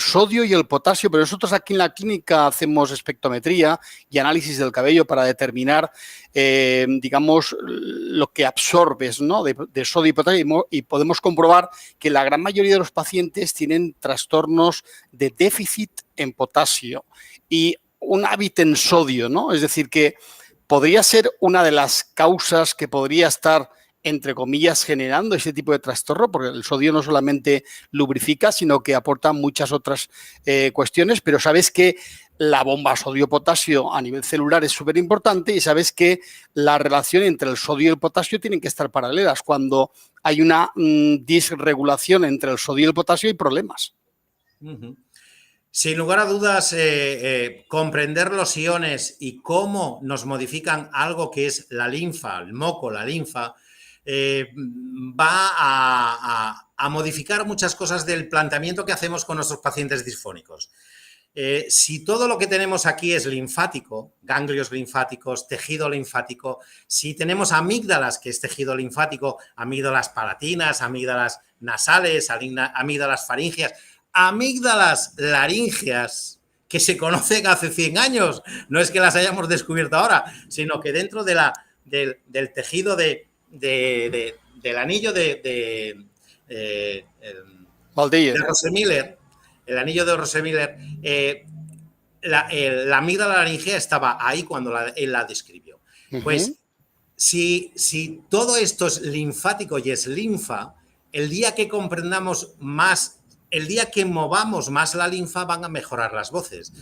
sodio y el potasio, pero nosotros aquí en la clínica hacemos espectrometría y análisis del cabello para determinar, digamos, lo que absorbes, ¿no?, de sodio y potasio, y podemos comprobar que la gran mayoría de los pacientes tienen trastornos de déficit en potasio y un hábito en sodio, ¿no? Es decir, que podría ser una de las causas que podría estar, entre comillas, generando ese tipo de trastorno, porque el sodio no solamente lubrifica, sino que aporta muchas otras cuestiones, pero sabes que la bomba sodio-potasio a nivel celular es súper importante y sabes que la relación entre el sodio y el potasio tienen que estar paralelas. Cuando hay una disregulación entre el sodio y el potasio hay problemas. Sin lugar a dudas, comprender los iones y cómo nos modifican algo que es la linfa, el moco, la linfa, va a modificar muchas cosas del planteamiento que hacemos con nuestros pacientes disfónicos. Si todo lo que tenemos aquí es linfático, ganglios linfáticos, tejido linfático, si tenemos amígdalas, que es tejido linfático, amígdalas palatinas, amígdalas nasales, amígdalas faringeas, amígdalas laringeas, que se conocen hace 100 años, no es que las hayamos descubierto ahora, sino que dentro de del tejido del anillo de Rosemiller, el anillo de Rosemiller, la amígdala laringea estaba ahí cuando él la describió. Pues si todo esto es linfático y es linfa, el día que comprendamos más, el día que movamos más la linfa, van a mejorar las voces.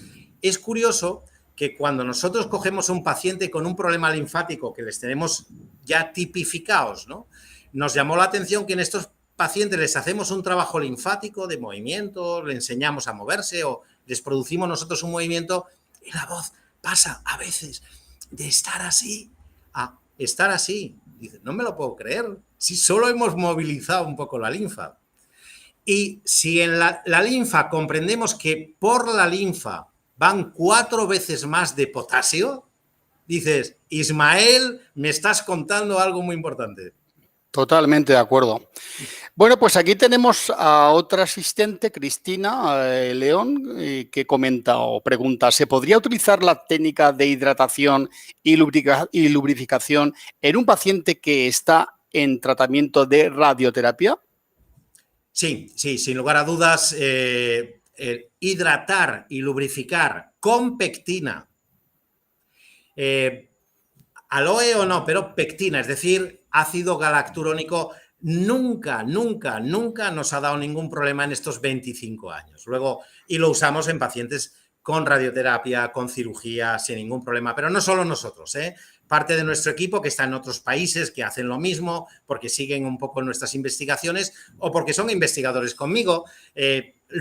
Es curioso que cuando nosotros cogemos un paciente con un problema linfático que les tenemos ya tipificados, ¿no?, nos llamó la atención que en estos pacientes les hacemos un trabajo linfático de movimiento, le enseñamos a moverse o les producimos nosotros un movimiento y la voz pasa a veces de estar así a estar así. Dice, no me lo puedo creer, si solo hemos movilizado un poco la linfa. Y si en la linfa comprendemos que por la linfa van 4 veces más de potasio, dices, Ismael, me estás contando algo muy importante. Totalmente de acuerdo. Bueno, pues aquí tenemos a otra asistente, Cristina León, que comenta o pregunta, ¿se podría utilizar la técnica de hidratación y lubrificación en un paciente que está en tratamiento de radioterapia? Sí, sin lugar a dudas, hidratar y lubrificar con pectina, aloe o no, pero pectina, es decir, ácido galacturónico, nunca nos ha dado ningún problema en estos 25 años. Luego, y lo usamos en pacientes con radioterapia, con cirugía, sin ningún problema, pero no solo nosotros, parte de nuestro equipo que está en otros países que hacen lo mismo porque siguen un poco nuestras investigaciones o porque son investigadores conmigo,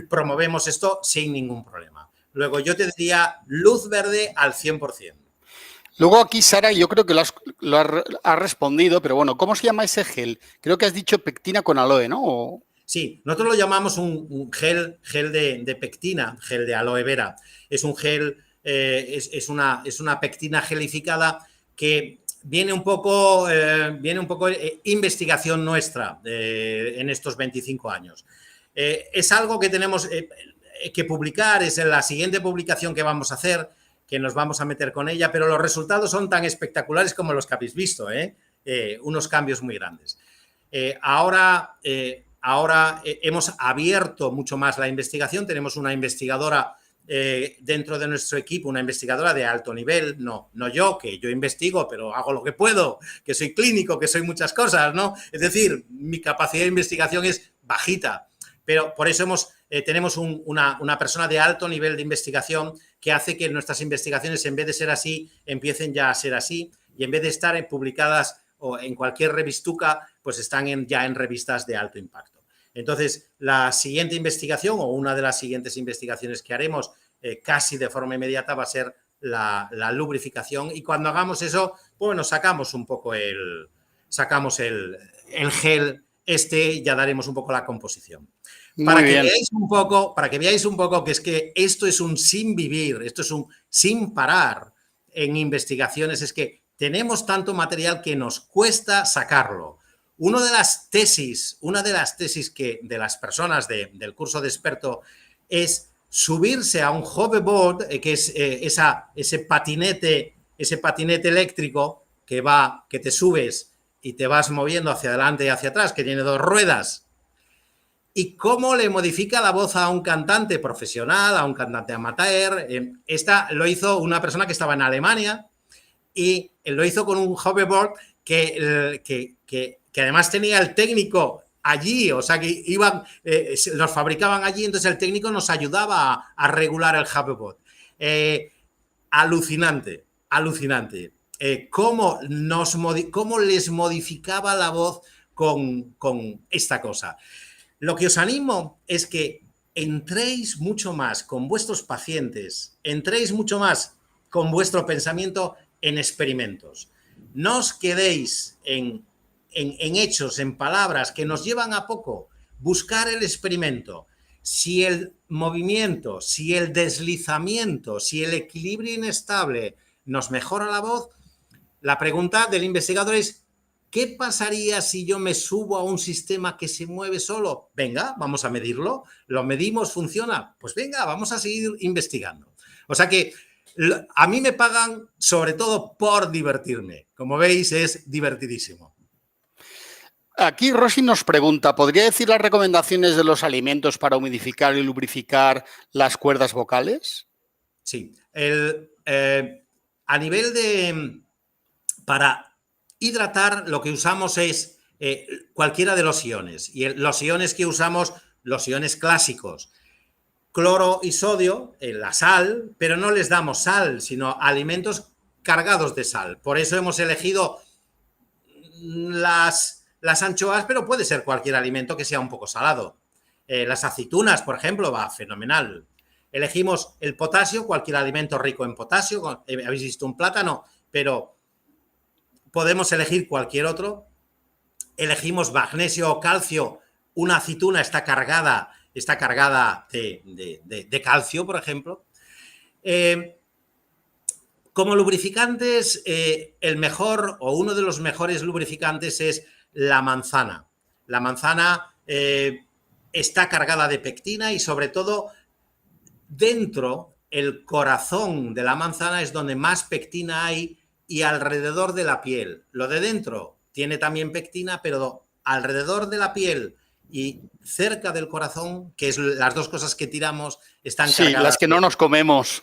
promovemos esto sin ningún problema. Luego yo te diría luz verde al 100%. Luego aquí, Sara, yo creo que has respondido, pero bueno, ¿cómo se llama ese gel? Creo que has dicho pectina con aloe, ¿no? Sí, nosotros lo llamamos un gel de pectina, gel de aloe vera. Es un gel, es una pectina gelificada que viene un poco investigación nuestra en estos 25 años. Es algo que tenemos que publicar, es la siguiente publicación que vamos a hacer, que nos vamos a meter con ella, pero los resultados son tan espectaculares como los que habéis visto, unos cambios muy grandes. Ahora hemos abierto mucho más la investigación, tenemos una investigadora dentro de nuestro equipo, una investigadora de alto nivel, no yo, que yo investigo, pero hago lo que puedo, que soy clínico, que soy muchas cosas, ¿no? Es decir, mi capacidad de investigación es bajita, pero por eso tenemos una persona de alto nivel de investigación que hace que nuestras investigaciones, en vez de ser así, empiecen ya a ser así, y en vez de estar publicadas o en cualquier revistuca, pues están ya en revistas de alto impacto. Entonces, la siguiente investigación o una de las siguientes investigaciones que haremos casi de forma inmediata va a ser la lubrificación, y cuando hagamos eso, bueno, sacamos un poco el gel y ya daremos un poco la composición. Para que veáis un poco que es que esto es un sin vivir, esto es un sin parar en investigaciones, es que tenemos tanto material que nos cuesta sacarlo. Una de las tesis que de las personas del curso de experto es subirse a un hoverboard, que es ese patinete eléctrico que te subes y te vas moviendo hacia adelante y hacia atrás, que tiene 2 ruedas. ¿Y cómo le modifica la voz a un cantante profesional, a un cantante amateur? Esta lo hizo una persona que estaba en Alemania y lo hizo con un hoverboard que además tenía el técnico allí, o sea que los fabricaban allí, entonces el técnico nos ayudaba a regular el hoverboard. Alucinante. Cómo les modificaba la voz con esta cosa. Lo que os animo es que entréis mucho más con vuestros pacientes, entréis mucho más con vuestro pensamiento en experimentos. No os quedéis en hechos, en palabras que nos llevan a poco. Buscar el experimento. Si el movimiento, si el deslizamiento, si el equilibrio inestable nos mejora la voz, la pregunta del investigador es: ¿qué pasaría si yo me subo a un sistema que se mueve solo? Venga, vamos a medirlo. ¿Lo medimos? ¿Funciona? Pues venga, vamos a seguir investigando. O sea que a mí me pagan sobre todo por divertirme. Como veis, es divertidísimo. Aquí Rosy nos pregunta, ¿podría decir las recomendaciones de los alimentos para humidificar y lubrificar las cuerdas vocales? Sí. A nivel para hidratar, lo que usamos es cualquiera de los iones. Y los iones que usamos, los iones clásicos, cloro y sodio, la sal, pero no les damos sal, sino alimentos cargados de sal. Por eso hemos elegido las anchoas, pero puede ser cualquier alimento que sea un poco salado. Las aceitunas, por ejemplo, va fenomenal. Elegimos el potasio, cualquier alimento rico en potasio. Habéis visto un plátano, pero podemos elegir cualquier otro. Elegimos magnesio o calcio. Una aceituna está cargada de calcio, por ejemplo. Como lubrificantes, el mejor o uno de los mejores lubrificantes es la manzana. La manzana está cargada de pectina y, sobre todo, dentro, el corazón de la manzana es donde más pectina hay, y alrededor de la piel. Lo de dentro tiene también pectina, pero alrededor de la piel y cerca del corazón, que es las dos cosas que tiramos, están cargadas. Sí, las que no nos comemos.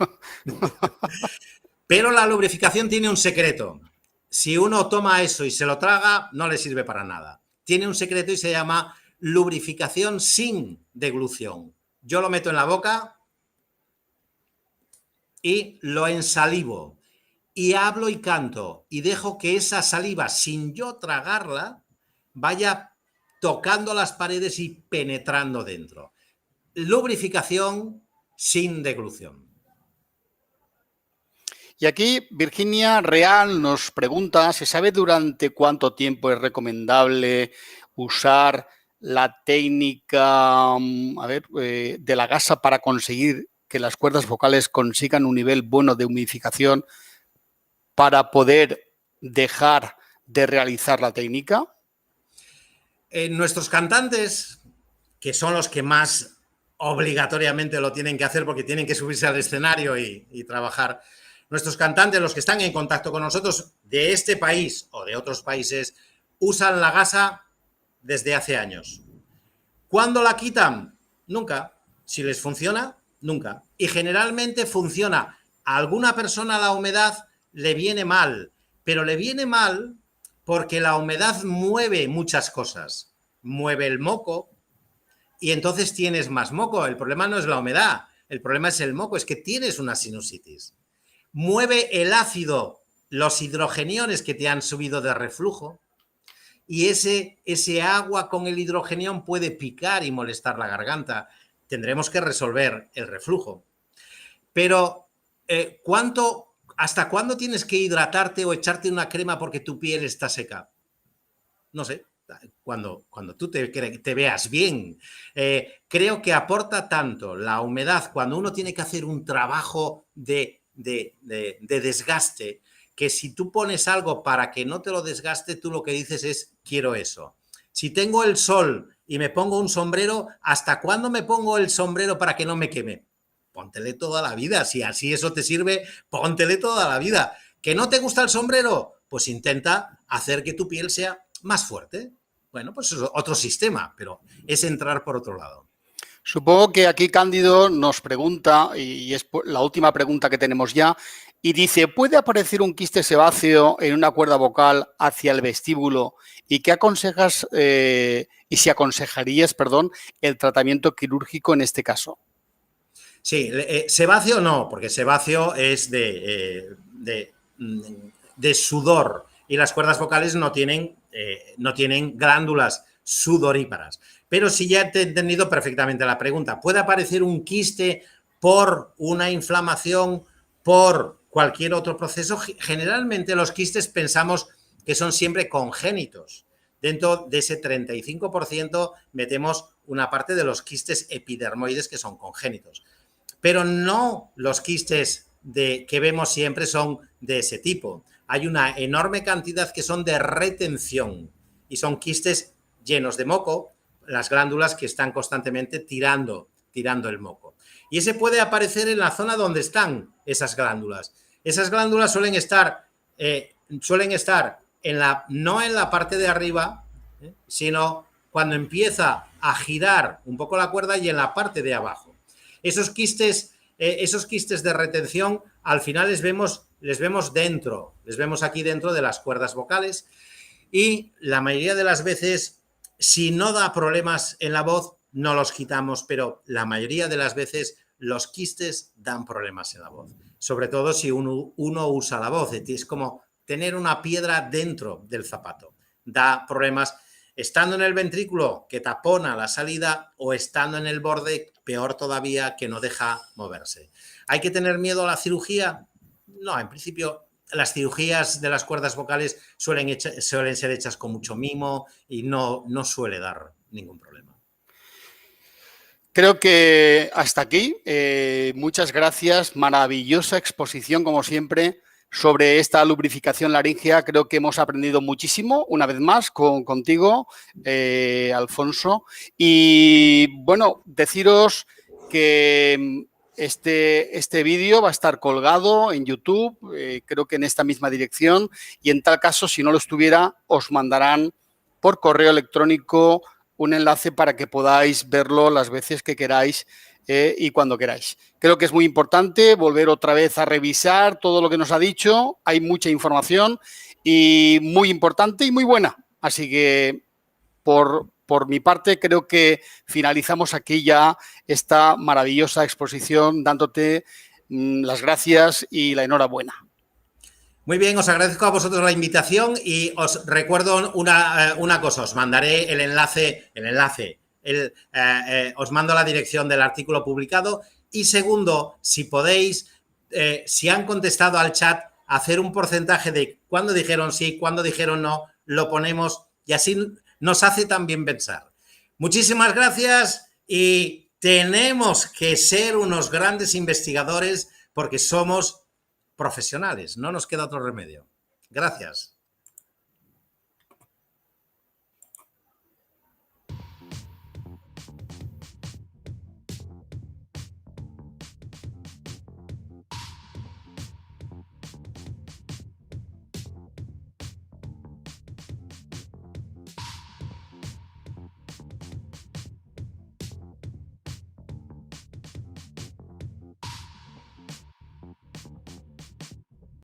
Pero la lubrificación tiene un secreto. Si uno toma eso y se lo traga, no le sirve para nada. Tiene un secreto y se llama lubrificación sin deglución. Yo lo meto en la boca y lo ensalivo. Y hablo y canto y dejo que esa saliva, sin yo tragarla, vaya tocando las paredes y penetrando dentro. Lubrificación sin deglución. Y aquí Virginia Real nos pregunta, ¿se sabe durante cuánto tiempo es recomendable usar la técnica de la gasa para conseguir que las cuerdas vocales consigan un nivel bueno de humidificación para poder dejar de realizar la técnica? Nuestros cantantes, que son los que más obligatoriamente lo tienen que hacer porque tienen que subirse al escenario y trabajar, nuestros cantantes, los que están en contacto con nosotros de este país o de otros países, usan la gasa desde hace años. ¿Cuándo la quitan? Nunca. Si les funciona, nunca. Y generalmente funciona. A alguna persona la humedad le viene mal, pero le viene mal porque la humedad mueve muchas cosas. Mueve el moco y entonces tienes más moco. El problema no es la humedad, el problema es el moco, es que tienes una sinusitis. Mueve el ácido, los hidrogeniones que te han subido de reflujo, y ese agua con el hidrogenión puede picar y molestar la garganta. Tendremos que resolver el reflujo. Pero, ¿hasta cuándo tienes que hidratarte o echarte una crema porque tu piel está seca? No sé, cuando tú te veas bien. Creo que aporta tanto la humedad cuando uno tiene que hacer un trabajo de desgaste, que si tú pones algo para que no te lo desgaste, tú lo que dices es, quiero eso. Si tengo el sol y me pongo un sombrero, ¿hasta cuándo me pongo el sombrero para que no me queme? Póntele toda la vida. Si así eso te sirve, póntele toda la vida. ¿Que no te gusta el sombrero? Pues intenta hacer que tu piel sea más fuerte. Bueno, pues es otro sistema, pero es entrar por otro lado. Supongo que aquí Cándido nos pregunta, y es la última pregunta que tenemos ya, y dice, ¿puede aparecer un quiste sebáceo en una cuerda vocal hacia el vestíbulo? ¿Y qué aconsejas, y si aconsejarías, el tratamiento quirúrgico en este caso? Sí, sebáceo no, porque sebáceo es de sudor y las cuerdas vocales no tienen glándulas sudoríparas. Pero sí, ya te he entendido perfectamente la pregunta. ¿Puede aparecer un quiste por una inflamación, por cualquier otro proceso? Generalmente los quistes pensamos que son siempre congénitos. Dentro de ese 35% metemos una parte de los quistes epidermoides que son congénitos. Pero no los quistes que vemos siempre son de ese tipo. Hay una enorme cantidad que son de retención y son quistes llenos de moco, las glándulas que están constantemente tirando el moco. Y ese puede aparecer en la zona donde están esas glándulas. Esas glándulas suelen estar no en la parte de arriba, sino cuando empieza a girar un poco la cuerda y en la parte de abajo. Esos quistes de retención al final les vemos dentro, les vemos aquí dentro de las cuerdas vocales y la mayoría de las veces, si no da problemas en la voz, no los quitamos, pero la mayoría de las veces los quistes dan problemas en la voz, sobre todo si uno usa la voz. Es como tener una piedra dentro del zapato, da problemas estando en el ventrículo, que tapona la salida, o estando en el borde, peor todavía, que no deja moverse. ¿Hay que tener miedo a la cirugía? No, en principio las cirugías de las cuerdas vocales suelen ser hechas con mucho mimo y no suele dar ningún problema. Creo que hasta aquí. Muchas gracias. Maravillosa exposición, como siempre, sobre esta lubrificación laríngea. Creo que hemos aprendido muchísimo, una vez más, contigo, Alfonso. Y, bueno, deciros que este vídeo va a estar colgado en YouTube, creo que en esta misma dirección, y en tal caso, si no lo estuviera, os mandarán por correo electrónico un enlace para que podáis verlo las veces que queráis y cuando queráis. Creo que es muy importante volver otra vez a revisar todo lo que nos ha dicho. Hay mucha información y muy importante y muy buena. Así que, por mi parte, creo que finalizamos aquí ya esta maravillosa exposición dándote las gracias y la enhorabuena. Muy bien, os agradezco a vosotros la invitación y os recuerdo una cosa, os mandaré el enlace, os mando la dirección del artículo publicado y segundo, si podéis, si han contestado al chat, hacer un porcentaje de cuándo dijeron sí, cuándo dijeron no, lo ponemos y así nos hace también pensar. Muchísimas gracias y tenemos que ser unos grandes investigadores porque somos profesionales, no nos queda otro remedio. Gracias.